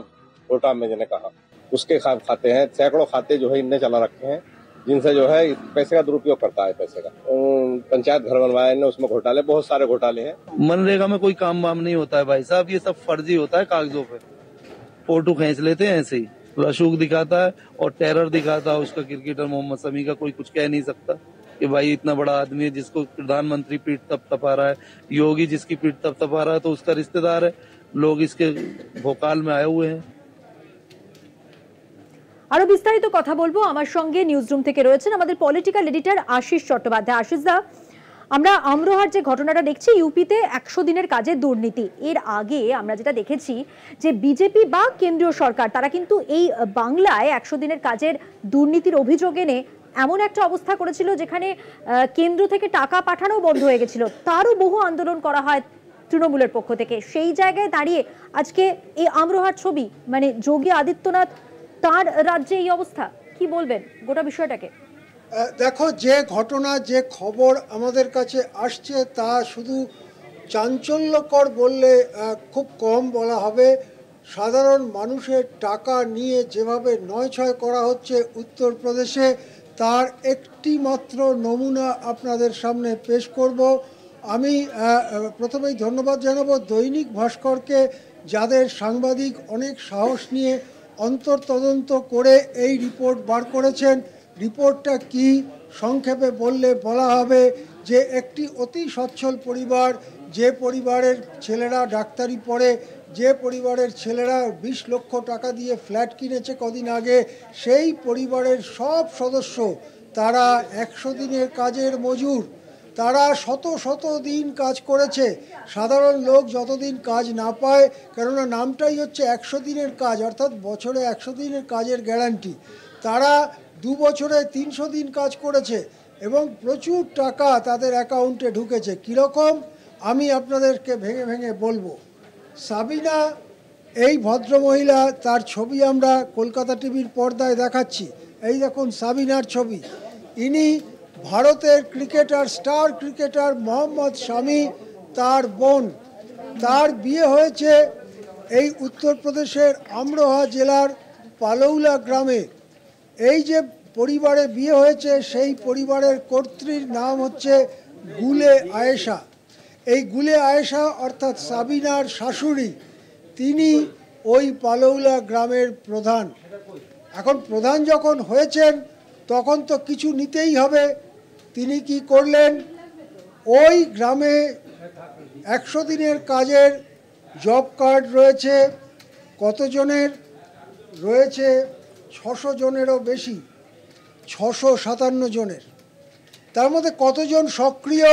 कोटा में, जिन्हें कहा उसके खाते हैं, सैकड़ों खाते जो है इनने चला रखे हैं जिनसे जो है पैसे का दुरुपयोग करता है। पैसे का पंचायत घर बनवाया इनने, उसमें घोटाले, बहुत सारे घोटाले हैं। मनरेगा में कोई काम वाम नहीं होता है भाई साहब, ये सब फर्जी होता है कागजों पे, फोटो खींच लेते हैं ऐसे ही, रसूख दिखाता है और टेरर दिखाता है उसका। क्रिकेटर मोहम्मद शमी का कोई कुछ कह नहीं सकता कि भाई इतना बड़ा आदमी है जिसको प्रधानमंत्री पीठ तपतपा रहा है, योगी जिसकी पीठ तपतपा रहा है तो उसका रिश्तेदार है। लोग इसके भोकाल में आए हुए हैं। আরো বিস্তারিত কথা বলবো। আমার সঙ্গে নিউজরুম থেকে রয়েছেন আমাদের পলিটিক্যাল এডিটর আশিস চট্টোপাধ্যায়। আশিস দা, আমরা আমরোহার যে ঘটনাটা দেখছি, ইউপিতে 100 দিনের কাজে দুর্নীতি। এর আগে আমরা যেটা দেখেছি যে বিজেপি বা কেন্দ্রীয় সরকার তারা কিন্তু এই বাংলায় 100 দিনের কাজের দুর্নীতির অভিযোগ এনে এমন একটা অবস্থা করেছিল যেখানে কেন্দ্র থেকে টাকা পাঠানো বন্ধ হয়ে গেছিল। তারও বহু আন্দোলন করা হয় তৃণমূলের পক্ষ থেকে। সেই জায়গায় দাঁড়িয়ে আজকে এই আমরোহার ছবি, মানে যোগী আদিত্যনাথ তার রাজ্যে এই অবস্থা, কি বলবেন গোটা বিষয়টাকে? দেখো, যে ঘটনা, যে খবর আমাদের কাছে আসছে তা শুধু চাঞ্চল্যকর বললে খুব কম বলা হবে। সাধারণ মানুষের টাকা নিয়ে যেভাবে নয়ছয় করা হচ্ছে উত্তরপ্রদেশে, তার একটি মাত্র নমুনা আপনাদের সামনে পেশ করব। আমি প্রথমেই ধন্যবাদ জানাবো দৈনিক ভাস্করকে, যাদের সাংবাদিক অনেক সাহস নিয়ে অন্তর্তদন্ত করে এই রিপোর্ট বার করেছেন। রিপোর্টটা কি সংক্ষেপে বললে বলা হবে যে একটি অতি সচ্ছল পরিবার, যে পরিবারের ছেলেরা ডাক্তারি পড়ে, যে পরিবারের ছেলেরা 20 লক্ষ টাকা দিয়ে ফ্ল্যাট কিনেছে কদিন আগে, সেই পরিবারের সব সদস্য তারা 100 দিনের কাজের মজুর। তারা শত শত দিন কাজ করেছে। সাধারণ লোক যতদিন কাজ না পায়, কেননা নামটাই হচ্ছে 100 দিনের কাজ, অর্থাৎ বছরে 100 দিনের কাজের গ্যারান্টি, তারা 2 বছরে 300 দিন কাজ করেছে এবং প্রচুর টাকা তাদের অ্যাকাউন্টে ঢুকেছে। কীরকম আমি আপনাদেরকে ভেঙে ভেঙে বলবো। সাবিনা এই ভদ্রমহিলা, তার ছবি আমরা কলকাতা টিভির পর্দায় দেখাচ্ছি। এই দেখুন সাবিনার ছবি। ইনি ভারতের ক্রিকেটার, স্টার ক্রিকেটার মোহাম্মদ শামি, তার বোন। তার বিয়ে হয়েছে এই উত্তরপ্রদেশের আমরোহা জেলার পালৌলা গ্রামে। এই যে পরিবারে বিয়ে হয়েছে সেই পরিবারের কর্ত্রীর নাম হচ্ছে গুলে আয়েশা। এই গুলে আয়েশা অর্থাৎ সাবিনার শাশুড়ি, তিনি ওই পালৌলা গ্রামের প্রধান। এখন প্রধান যখন হয়েছেন তখন তো কিছু নিতেই হবে। তিনি কি করলেন, ওই গ্রামে 100 দিনের কাজের জব কার্ড রয়েছে। কতজনের রয়েছে? 600 জনেরও বেশি, 657 জনের। তার মধ্যে কতজন সক্রিয়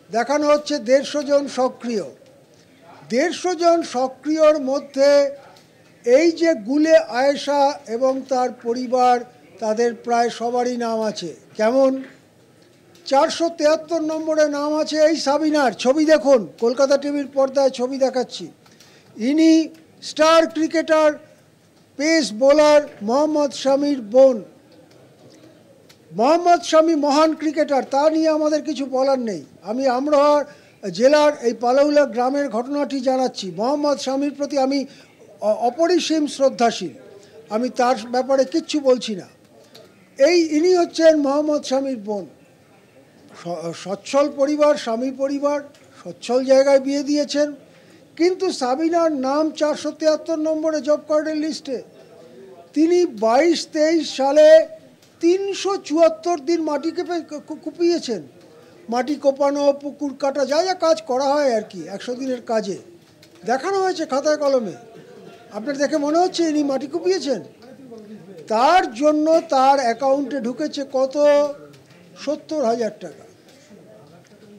দেখানো হচ্ছে? 150 জন সক্রিয়। 150 জন সক্রিয়র মধ্যে এই যে গুলে আয়েশা এবং তার পরিবার, তাদের প্রায় সবারই নাম আছে। কেমন? 473 নম্বরে নাম আছে এই সাবিনার। ছবি দেখুন, কলকাতা টিভির পর্দায় ছবি দেখাচ্ছি। ইনি star cricketer, pace bowler Mohammed শামির বোন। মোহাম্মদ শামি মহান ক্রিকেটার, তা নিয়ে আমাদের কিছু বলার নেই। আমি আমরোহা জেলার এই পালৌলা গ্রামের ঘটনাটি জানাচ্ছি। মোহাম্মদ শামির প্রতি আমি অপরিসীম শ্রদ্ধাশীল, আমি তার ব্যাপারে কিচ্ছু বলছি না। ইনি হচ্ছেন মোহাম্মদ শামির বোন। সচ্ছল পরিবার, স্বামী পরিবার, সচ্ছল জায়গায় বিয়ে দিয়েছেন। কিন্তু সাবিনার নাম 473 নম্বরে জব কার্ডের লিস্টে। তিনি 22-23 সালে 374 দিন মাটি কুপিয়েছেন। মাটি কোপানো, পুকুর কাটা, যা যা কাজ করা হয় আর কি 100 দিনের কাজে দেখানো হয়েছে খাতায় কলমে। আপনার দেখে মনে হচ্ছে ইনি মাটি কুপিয়েছেন? তার জন্য তার অ্যাকাউন্টে ঢুকেছে কত? 70,000 টাকা।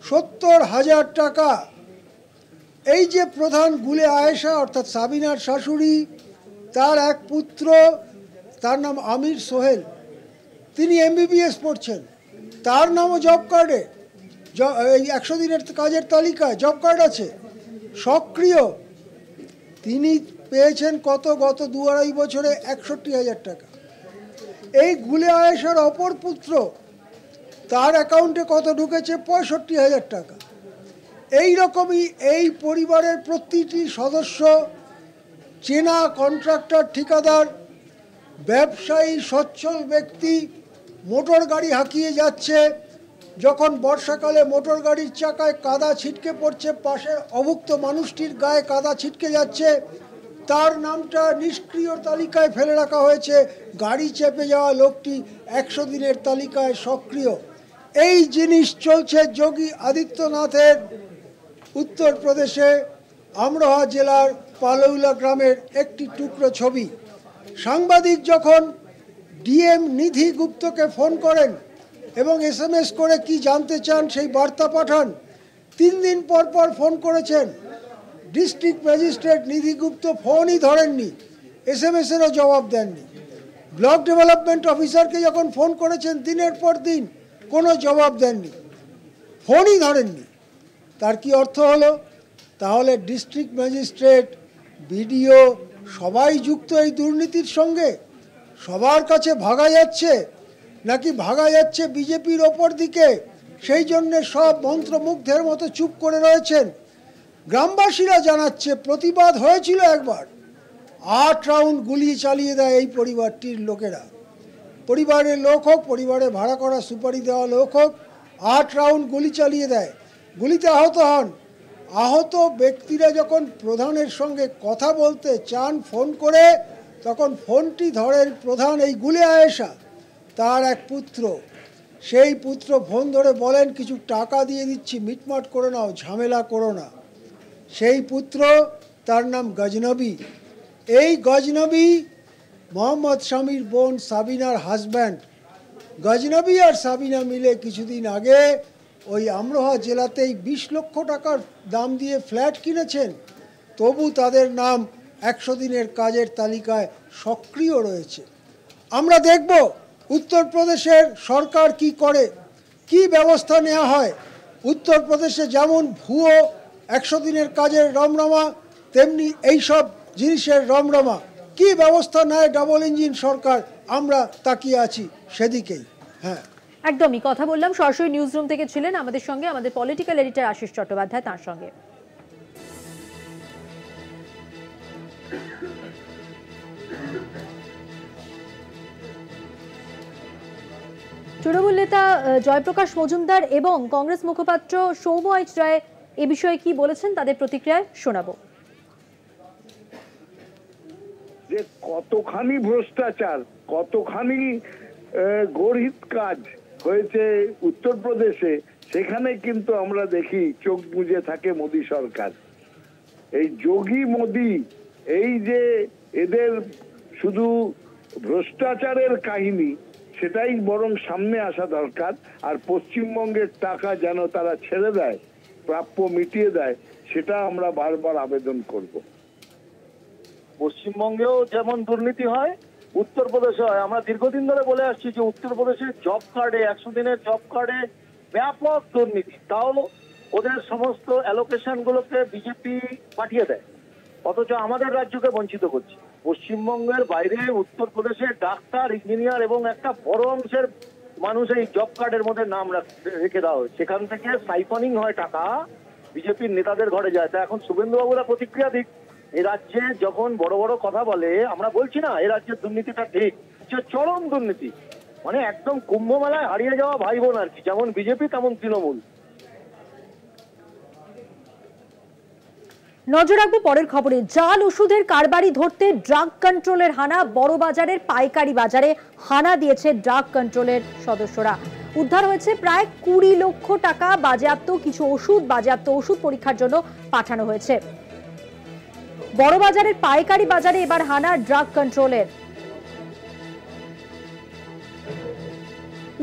70,000 টাকা। এই যে প্রধান গুলে আয়েশা অর্থাৎ সাবিনার শাশুড়ি, তার এক পুত্র, তার নাম আমির সোহেল, তিনি MBBS পড়ছেন। তার নামও জব কার্ডে, এই 100 দিনের কাজের তালিকায় জব কার্ড আছে, সক্রিয়। তিনি পেয়েছেন কত? গত 2-2.5 বছরে 61,000 টাকা। এই গুলে আয়েশার অপর পুত্র, তার অ্যাকাউন্টে কত ঢুকেছে? 65,000 টাকা। এই রকমই এই পরিবারের প্রতিটি সদস্য চেনা কন্ট্রাক্টর, ঠিকাদার, ব্যবসায়ী, সচ্ছল ব্যক্তি, মোটর গাড়ি হাঁকিয়ে যাচ্ছে। যখন বর্ষাকালে মোটর গাড়ির চাকায় কাদা ছিটকে পড়ছে, পাশের অভুক্ত মানুষটির গায়ে কাদা ছিটকে যাচ্ছে, তার নামটা নিষ্ক্রিয় তালিকায় ফেলে রাখা হয়েছে। গাড়ি চেপে যাওয়া লোকটি 100 দিনের তালিকায় সক্রিয়। এই জিনিস চলছে যোগী আদিত্যনাথের উত্তরপ্রদেশে আমরোহা জেলার পালৌলা গ্রামের একটি টুকরো ছবি। সাংবাদিক যখন DM নিধি গুপ্তকে ফোন করেন এবং SMS করে কি জানতে চান সেই বার্তা পাঠান, 3 দিন পর পর ফোন করেছেন। ডিস্ট্রিক্ট ম্যাজিস্ট্রেট নিধি গুপ্ত ফোনই ধরেননি, SMS-এরও জবাব দেননি। ব্লক ডেভেলপমেন্ট অফিসারকে যখন ফোন করেছেন দিনের পর দিন, কোনো জবাব দেননি, ফোনই ধরেননি। তার কি অর্থ হলো? তাহলে ডিস্ট্রিক্ট ম্যাজিস্ট্রেট, BDO সবাই যুক্ত এই দুর্নীতির সঙ্গে? সবার কাছে ভাগা যাচ্ছে নাকি ভাগা যাচ্ছে বিজেপির ওপর দিকে? সেই জন্যে সব মন্ত্রমুগ্ধের মতো চুপ করে রয়েছেন। গ্রামবাসীরা জানাচ্ছে প্রতিবাদ হয়েছিল একবার, 8 রাউন্ড গুলি চালিয়ে দেয় এই পরিবারটির লোকেরা। পরিবারের লোক হোক, পরিবারে ভাড়া করা সুপারি দেওয়া লোক হোক, 8 রাউন্ড গুলি চালিয়ে দেয়। গুলিতে আহত হন। আহত ব্যক্তিরা যখন প্রধানের সঙ্গে কথা বলতে চান ফোন করে, তখন ফোনটি ধরেন প্রধান এই গুলে আয়েশা, তার এক পুত্র। সেই পুত্র ফোন ধরে বলেন কিছু টাকা দিয়ে দিচ্ছি, মিটমাট করে নাও, ঝামেলা করো না। সেই পুত্র, তার নাম গজনবী। এই গজনবী মোহাম্মদ শামির বোন সাবিনার হাজব্যান্ড। গজনবী আর সাবিনা মিলে কিছুদিন আগে ওই আমরোহা জেলাতেই 20 লক্ষ টাকার দাম দিয়ে ফ্ল্যাট কিনেছেন। তবু তাদের নাম 100 দিনের কাজের তালিকায় সক্রিয় রয়েছে। আমরা দেখব উত্তরপ্রদেশের সরকার কি করে, কি ব্যবস্থা নেওয়া হয়। উত্তরপ্রদেশে যেমন ভুয়ো 100 দিনের কাজের রমরমা, তেমনি এইসব জিনিসের রমরমা কি ব্যবস্থা নেয় ডাবল ইঞ্জিন সরকার, আমরা তাকিয়ে আছি সেদিকেই। হ্যাঁ, একদমই কথা বললাম, সরাসরি নিউজ রুম থেকে ছিলেন আমাদের সঙ্গে আমাদের পলিটিক্যাল এডিটর আশিস চট্টোপাধ্যায়, তার সঙ্গে। তৃণমূল নেতা জয়প্রকাশ মজুমদার এবং কংগ্রেস মুখপাত্র সৌম্য এইচ রায় এ বিষয়ে কি বলেছেন তাদের প্রতিক্রিয়া শোনাবো। যে কতখানি ভ্রষ্টাচার, কতখানি গর্হিত কাজ হয়েছে উত্তরপ্রদেশে, সেখানে কিন্তু আমরা দেখি চোখ বুজে থাকে মোদী সরকার। এই যোগী মোদী, এই যে এদের শুধু ভ্রষ্টাচারের কাহিনী, সেটাই বরং সামনে আসা দরকার। আর পশ্চিমবঙ্গের টাকা যেন তারা ছেড়ে দেয়, প্রাপ্য মিটিয়ে দেয়, সেটা আমরা বারবার আবেদন করব। পশ্চিমবঙ্গেও যেমন দুর্নীতি হয়, উত্তরপ্রদেশে হয়। আমরা দীর্ঘদিন ধরে বলে আসছি যে উত্তরপ্রদেশের জব কার্ডে, 100 দিনের জব কার্ডে ব্যাপক দুর্নীতি। তাও ওদের সমস্ত অ্যালোকেশন গুলোকে বিজেপি পাঠিয়ে দেয়, অথচ আমাদের রাজ্যকে বঞ্চিত করছে। পশ্চিমবঙ্গের বাইরে উত্তরপ্রদেশের ডাক্তার, ইঞ্জিনিয়ার এবং একটা বড় অংশের মানুষ এই জব কার্ডের মধ্যে নাম রেখে দেওয়া হয়। সেখান থেকে সাইফনিং হয় টাকা, বিজেপির নেতাদের ঘরে যায়। তা এখন শুভেন্দুবাবুরা প্রতিক্রিয়া দিক। এই রাজ্যে যখন বড় বড় কথা বলে, আমরা বলছি না এই রাজ্যের দুর্নীতিটা ঠিক, যে চরম দুর্নীতি, মানে একদম কুম্ভ মেলায় হারিয়ে যাওয়া ভাই বোন আর কি, যেমন বিজেপি তেমন তৃণমূল। নজর রাখবো পরের খবরে। জাল ওষুধের কারবারি ধরতে ড্রাগ কন্ট্রোলের হানা, বড় বাজারের পাইকারি বাজারে হানা দিয়েছে ড্রাগ কন্ট্রোলের সদস্যরা। উদ্ধার হয়েছে প্রায় 20 লক্ষ টাকা, বাজেয়াপ্ত কিছু ওষুধ, বাজেয়াপ্ত ওষুধ পরীক্ষার জন্য পাঠানো হয়েছে। বড় বাজারের পাইকারি বাজারে এবার হানা ড্রাগ কন্ট্রোলের।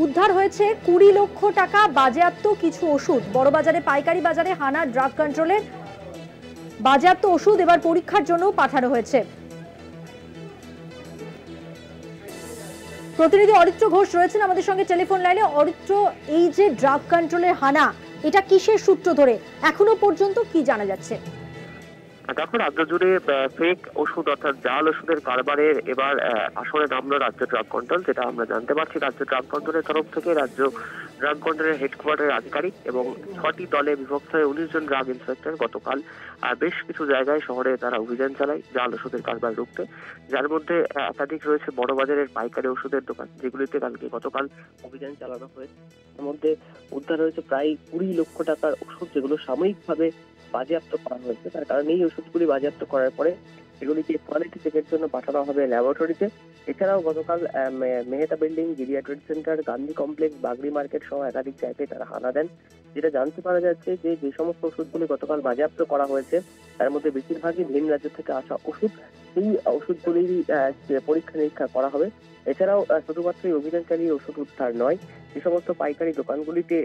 উদ্ধার হয়েছে 20 লক্ষ টাকা, বাজেয়াপ্ত কিছু ওষুধ। বড় বাজারে পাইকারি বাজারে হানা ড্রাগ কন্ট্রোলের, বাজেয়াপ্ত ওষুধ এবার পরীক্ষার জন্য পাঠানো হয়েছে। প্রতিনিধি অরিত্র ঘোষ রয়েছেন আমাদের সঙ্গে টেলিফোন লাইনে। অরিত্র, এই যে ড্রাগ কন্ট্রোলের হানা, এটা কিসের সূত্র ধরে, এখনো পর্যন্ত কি জানা যাচ্ছে? দেখো, রাজ্য জুড়ে ফেক ওষুধ অর্থাৎ জাল ওষুধের কারবারের এবার আসরে নামলো রাজ্য ড্রাগ কন্ট্রোল। যেটা আমরা জানতে পারছি, রাজ্য ড্রাগ কন্ট্রোলের তরফ থেকে রাজ্য ড্রাগ কন্ট্রোলের হেডকোয়ার্টারের আধিকারিক এবং 6টি দলে বিভক্ত হয়ে 19 জন ড্রাগ ইন্সপেক্টর গতকাল বেশ কিছু জায়গায় শহরে তারা অভিযান চালায় জাল ওষুধের কারবার রুখতে, যার মধ্যে একাধিক রয়েছে বড় বাজারের পাইকারি ওষুধের দোকান, যেগুলিতে গতকাল অভিযান চালানো হয়েছে। এর মধ্যে উদ্ধার হয়েছে প্রায় 20 লক্ষ টাকার ওষুধ, যেগুলো সাময়িকভাবে বাজেয়াপ্ত করা হয়েছে। তার কারণ এই ওষুধগুলি বাজেয়াপ্ত করার পরে এগুলিকে কোয়ালিটি চেকের জন্য পাঠানো হবে ল্যাবরেটরিতে। এছাড়াও গতকাল Mehta building, Giria trade centre, Gandhi complex, Bagri market সহ একাধিক জায়গায় তারা হানা দেন। যেটা জানতে পারা যাচ্ছে যে সমস্ত ওষুধগুলি গতকাল বাজেয়াপ্ত করা হয়েছে, তার মধ্যে বেশিরভাগই ভিন রাজ্য থেকে আসা ওষুধ। সেই ওষুধগুলির পরীক্ষা নিরীক্ষা করা হবে। এছাড়াও শুধুমাত্র এই অভিযান চালিয়ে ওষুধ উদ্ধার নয়, যে সমস্ত পাইকারি দোকানগুলিতে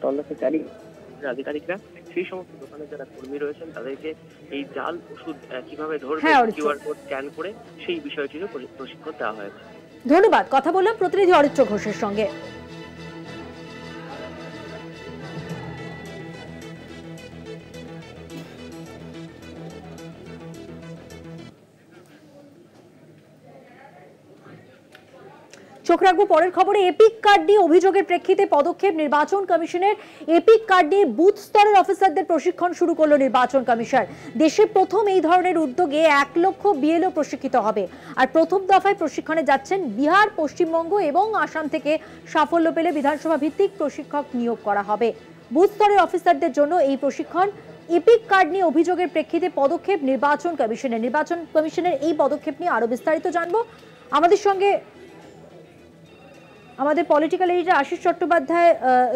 তল্লাশি চালিয়ে আধিকারিকরা সেই সমস্ত দোকানের যারা কর্মী রয়েছেন তাদেরকে এই জাল ওষুধ কিভাবে ধরবে, কিউআর কোড স্ক্যান করে, সেই বিষয়টিরও প্রশিক্ষণ দেওয়া হয়েছে। ধন্যবাদ। কথা বললাম প্রতিনিধি অরিত্র ঘোষের সঙ্গে। চোখ রাখবো পরের খবরে। এপিক কার্ড নিয়ে অভিযোগের প্রেক্ষিতে পদক্ষেপ নির্বাচন কমিশনের। এপিক কার্ড নিয়ে বুথ স্তরের অফিসারদের প্রশিক্ষণ শুরু করলো নির্বাচন কমিশন। দেশে প্রথম এই ধরনের উদ্যোগে 1 লক্ষ বিএলও প্রশিক্ষিত হবে। আর প্রথম দফায় প্রশিক্ষণে যাচ্ছেন বিহার, পশ্চিমবঙ্গ এবং আসাম থেকে। সাফল্য পেলে বিধানসভা ভিত্তিক প্রশিক্ষক নিয়োগ করা হবে। বুথ স্তরের অফিসারদের জন্য এই প্রশিক্ষণ। এপিক কার্ড নিয়ে অভিযোগের প্রেক্ষিতে পদক্ষেপ নির্বাচন কমিশনের। নির্বাচন কমিশনের এই পদক্ষেপ নিয়ে আরো বিস্তারিত জানবো। আমাদের সঙ্গে আমাদের পলিটিক্যাল এডিটর আশিস চট্টোপাধ্যায়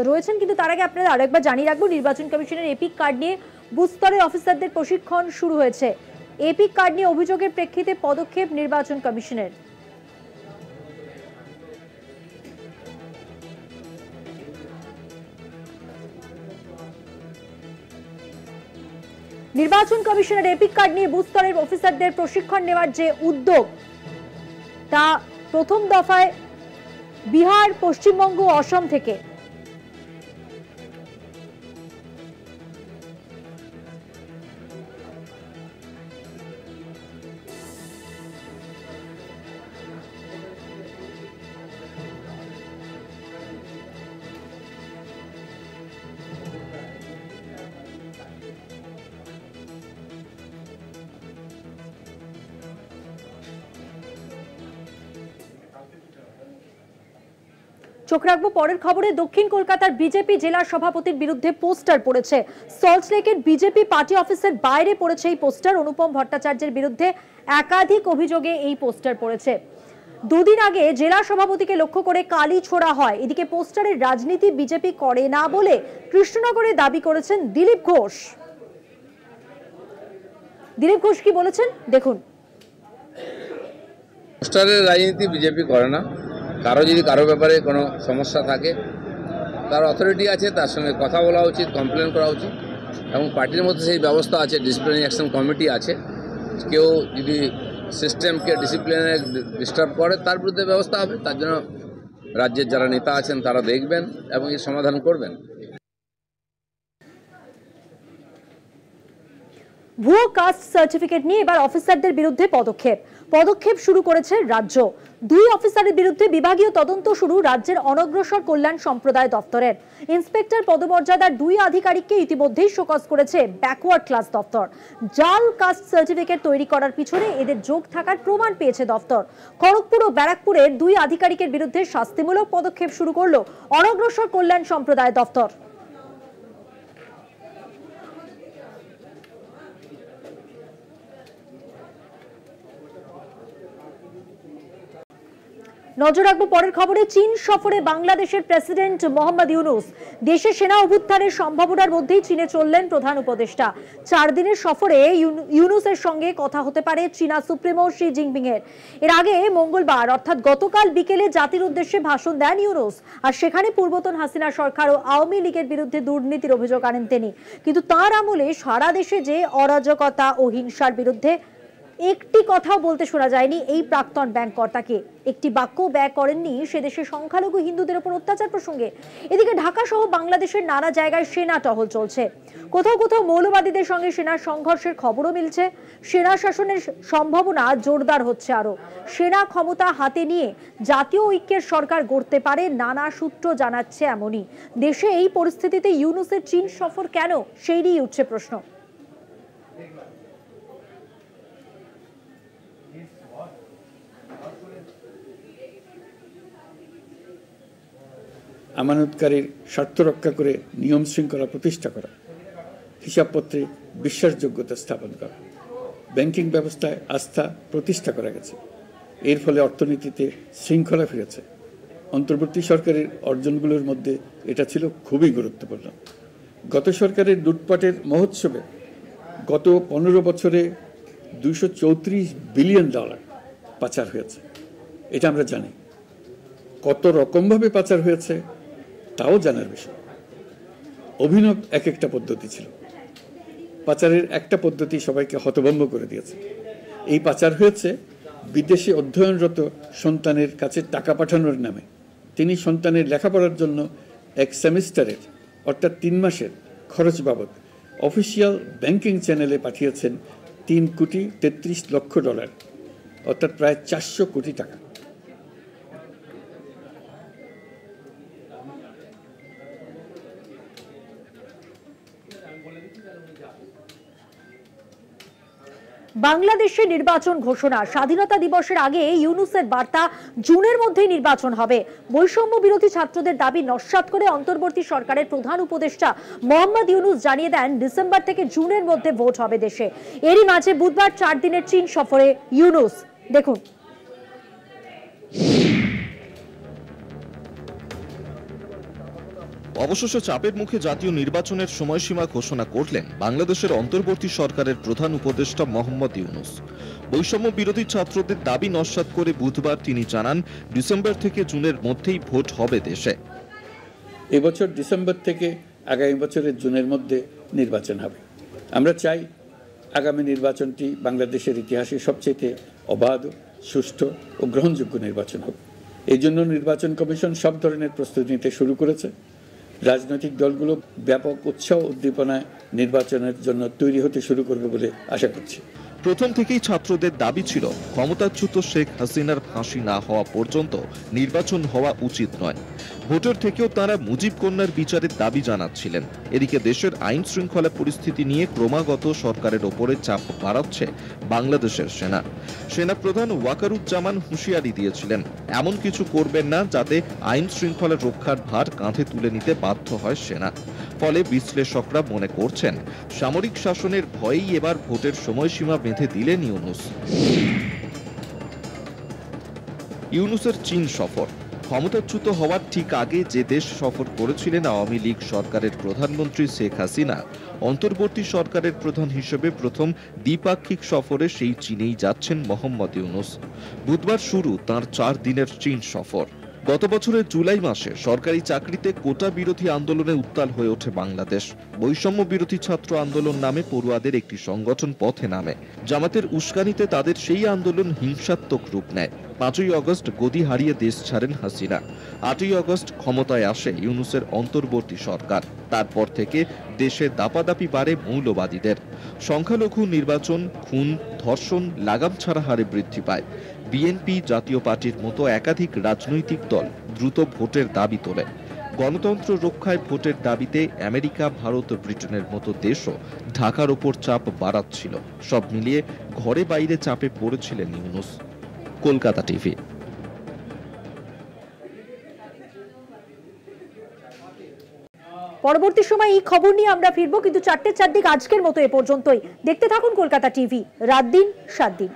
রয়েছেন, কিন্তু তার আগে আপনারা আরেকবার জানিয়ে রাখবো, নির্বাচন কমিশনের এপিক কার্ড নিয়ে বুথ স্তরের অফিসারদের প্রশিক্ষণ শুরু হয়েছে। এপিক কার্ড নিয়ে অভিযোগের প্রেক্ষিতে পদক্ষেপ নির্বাচন কমিশনের। নির্বাচন কমিশনের এপিক কার্ড নিয়ে বুথ স্তরের অফিসারদের প্রশিক্ষণ নেওয়ার যে উদ্যোগ, তা প্রথম দফায় বিহার, পশ্চিমবঙ্গ, অসম থেকে। চোখ রাখবো পরের খবরে। দক্ষিণ কলকাতার বিজেপি জেলা সভাপতির বিরুদ্ধে পোস্টার পড়েছে। সল্টলেকের বিজেপি পার্টি অফিসের বাইরে পড়েছে এই পোস্টার। অনুপম ভট্টাচার্যের বিরুদ্ধে একাধিক অভিযোগে এই পোস্টার পড়েছে। দুদিন আগে জেলা সভাপতিকে লক্ষ্য করে কালি ছোড়া হয়। এদিকে পোস্টারের রাজনীতি বিজেপি করে না বলে কৃষ্ণনগরে দাবি করেছেন দিলীপ ঘোষ। দিলীপ ঘোষ কি বলেছেন দেখুন। পোস্টারের রাজনীতি বিজেপি করে না। কারো ব্যাপারে কোনো সমস্যা থাকে, তার অথরিটি আছে, তার সঙ্গে কথা বলা উচিত, কমপ্লেন করা উচিত, এবং পার্টির মধ্যে সেই ব্যবস্থা আছে, ডিসিপ্লিনারি অ্যাকশন কমিটি আছে। কেউ যদি সিস্টেমকে ডিসিপ্লিনে ডিস্টার্ব করে তার বিরুদ্ধে ব্যবস্থা হবে। তার জন্য রাজ্যের যারা নেতা আছেন তারা দেখবেন এবং এর সমাধান করবেন। ভুয়ো কাস্ট সার্টিফিকেট নিয়ে এবার অফিসারদের বিরুদ্ধে পদক্ষেপ শুরু করেছে রাজ্য। 2 অফিসারের বিরুদ্ধে বিভাগীয় তদন্ত শুরু রাজ্যের অনগ্রসর কল্যাণ সম্প্রদায় দপ্তরের। ইন্সপেক্টর পদমর্যাদার 2 আধিকারিককে ইতিমধ্যেই শোকজ করেছে ব্যাকওয়ার্ড ক্লাস দপ্তর। জাল কাস্ট সার্টিফিকেট তৈরি করার পিছনে এদের যোগ থাকার প্রমাণ পেয়েছে দপ্তর। খড়গপুর ও ব্যারাকপুরের 2 আধিকারিকের বিরুদ্ধে শাস্তিমূলক পদক্ষেপ শুরু করলো অনগ্রসর কল্যাণ সম্প্রদায় দপ্তর। নজর রাখবো পরের খবরে। চীন সফরে বাংলাদেশের প্রেসিডেন্ট মোহাম্মদ ইউনূস। দেশে সেনা অভ্যুত্থানের সম্ভাবনার মধ্যেই চীনে চললেন প্রধান উপদেষ্টা। 4 দিনের সফরে ইউনূসের সঙ্গে কথা হতে পারে চীনা সুপ্রিমো শি জিনপিং এর। এর আগে মঙ্গলবার অর্থাৎ গতকাল বিকেলে জাতির উদ্দেশ্যে ভাষণ দেন ইউনূস। আর সেখানে পূর্বতন হাসিনা সরকার ও আওয়ামী লীগের বিরুদ্ধে দুর্নীতির অভিযোগ আনেন তিনি। কিন্তু তার আমলে সারা দেশে যে অরাজকতা ও হিংসার বিরুদ্ধে একটি কথাও বলতে শোনা যায়নি এই প্রাক্তন ব্যাংক কর্তাকে। একটি বাক্য ব্যয় করেননি সে দেশের সংখ্যালঘু হিন্দুদের উপর অত্যাচার প্রসঙ্গে। এদিকে ঢাকা সহ বাংলাদেশের নানা জায়গায় সেনা টহল চলছে। কোথাও কোথাও মৌলবাদীদের সঙ্গে সেনার সংঘর্ষের খবরও মিলছে। সেনা শাসনের সম্ভাবনা জোরদার হচ্ছে আরো। সেনা ক্ষমতা হাতে নিয়ে জাতীয় ঐক্যের সরকার গড়তে পারে নানা সূত্র জানাচ্ছে এমনই। দেশে এই পরিস্থিতিতে ইউনূসের চীন সফর কেন, সেই নিয়ে উঠছে প্রশ্ন। আমানতকারীর স্বার্থ রক্ষা করে নিয়ম শৃঙ্খলা প্রতিষ্ঠা করা, হিসাবপত্রে বিশ্বাসযোগ্যতা স্থাপন করা, ব্যাংকিং ব্যবস্থায় আস্থা প্রতিষ্ঠা করা গেছে। এর ফলে অর্থনীতিতে শৃঙ্খলা ফিরেছে। অন্তর্বর্তী সরকারের অর্জনগুলোর মধ্যে এটা ছিল খুবই গুরুত্বপূর্ণ। গত সরকারের লুটপাটের মহোৎসবে গত 15 বছরে $234 বিলিয়ন পাচার হয়েছে। এটা আমরা জানি। কত রকমভাবে পাচার হয়েছে তাও জানার বিষয়। অভিনব এক একটা পদ্ধতি ছিল। পাচারের একটা পদ্ধতি সবাইকে হতভম্ব করে দিয়েছে। এই পাচার হয়েছে বিদেশে অধ্যয়নরত সন্তানের কাছে টাকা পাঠানোর নামে। তিনি সন্তানের লেখাপড়ার জন্য এক সেমিস্টারের অর্থাৎ 3 মাসের খরচ বাবদ অফিসিয়াল ব্যাংকিং চ্যানেলে পাঠিয়েছেন $3,33,00,000, অর্থাৎ প্রায় 400 কোটি টাকা। বাংলাদেশে নির্বাচন ঘোষণা। স্বাধীনতা দিবসের আগে ইউনূসের বার্তা, জুনের মধ্যেই নির্বাচন হবে। বৈষম্য বিরোধী ছাত্রদের দাবি নস্যাৎ করে অন্তর্বর্তী সরকারের প্রধান উপদেষ্টা মোহাম্মদ ইউনূস জানিয়ে দেন ডিসেম্বর থেকে জুনের মধ্যে ভোট হবে দেশে। এরই মাঝে বুধবার 4 দিনের চীন সফরে ইউনূস। দেখুন। অবশেষে চাপের মুখে জাতীয় নির্বাচনের সময়সীমা ঘোষণা করলেন বাংলাদেশের অন্তর্বর্তী সরকারের প্রধান উপদেষ্টা মোহাম্মদ ইউনূস। বৈষম্য বিরোধী ছাত্রদের দাবি নস্যাৎ করে বুধবার তিনি জানান ডিসেম্বর থেকে জুনের মধ্যেই ভোট হবে দেশে। এবছর ডিসেম্বর থেকে আগামী বছরের জুনের মধ্যে নির্বাচন হবে। আমরা চাই আগামী নির্বাচনটি বাংলাদেশের ইতিহাসে সবচেয়ে অবাধ, সুষ্ঠু ও গ্রহণযোগ্য নির্বাচন হবে। এই জন্য নির্বাচন কমিশন সব ধরনের প্রস্তুতি নিতে শুরু করেছে। রাজনৈতিক দলগুলো ব্যাপক উৎসাহ উদ্দীপনায় নির্বাচনের জন্য তৈরি হতে শুরু করবে বলে আশা করছি। প্রথম থেকেই ছাত্রদের দাবি ছিল ক্ষমতাচ্যুত শেখ হাসিনার ফাঁসি না হওয়া পর্যন্ত নির্বাচন হওয়া উচিত নয়। ভোটের থেকেও তারা মুজিব কন্যার বিচারের দাবি জানাচ্ছিলেন। এদিকে দেশের আইন শৃঙ্খলা পরিস্থিতি নিয়ে ক্রমাগত সরকারের ওপরে চাপ বাড়াচ্ছে বাংলাদেশের সেনা। সেনাপ্রধান ওয়াকারুজ্জামান হুঁশিয়ারি দিয়েছিলেন, এমন কিছু করবেন না যাতে আইন শৃঙ্খলা রক্ষার ভার কাঁধে তুলে নিতে বাধ্য হয় সেনা। ফলে বিশ্লেষকরা মনে করছেন, সামরিক শাসনের ভয়েই এবার ভোটের সময়সীমা বেঁধে দিলেন ইউনূস। ইউনূসের চীন সফর। ক্ষমতাচ্যুত হওয়ার ঠিক আগে যে দেশ সফর করেছিলেন আওয়ামী লীগ সরকারের প্রধানমন্ত্রী শেখ হাসিনা, অন্তর্বর্তী সরকারের প্রধান হিসেবে প্রথম দ্বিপাক্ষিক সফরে সেই চীনেই যাচ্ছেন মোহাম্মদ ইউনূস। বুধবার শুরু তাঁর 4 দিনের চীন সফর। গত বছরের জুলাই মাসে সরকারি চাকরিতে কোটা বিরোধী আন্দোলনে উত্তাল হয়ে ওঠে বাংলাদেশ। বৈষম্য বিরোধী ছাত্র আন্দোলন নামে পড়ুয়াদের একটি সংগঠন পথে নামে। জামাতের উস্কানিতে তাদের সেই আন্দোলন হিংসাত্মক রূপ নেয়। 5ই আগস্ট গদি হারিয়ে দেশ ছাড়েন হাসিনা। 8ই আগস্ট ক্ষমতায় আসে ইউনূসের অন্তর্বর্তী সরকার। তারপর থেকে দেশে দাপাদাপি বাড়ে মৌলবাদীদের। সংখ্যালঘু নির্বাচন, খুন, ধর্ষণ লাগাম ছাড়া হারে বৃদ্ধি পায়। বিএনপি, জাতীয় পার্টির মতো একাধিক রাজনৈতিক দল দ্রুত ভোটের দাবি তোলে। গণতন্ত্র রক্ষায় ভোটের দাবিতে আমেরিকা, ভারত, ব্রিটেনের মতো দেশও ঢাকার ওপর চাপ বাড়াচ্ছিল। সব মিলিয়ে ঘরে বাইরে চাপে পড়েছিলেন ইউনূস। কলকাতা টিভি। পরবর্তী সময় এই খবর নিয়ে আমরা ফিরবো, কিন্তু 4টের চারদিক আজকের মতো এ পর্যন্তই। দেখতে থাকুন কলকাতা টিভি, রাত দিন 7 দিন।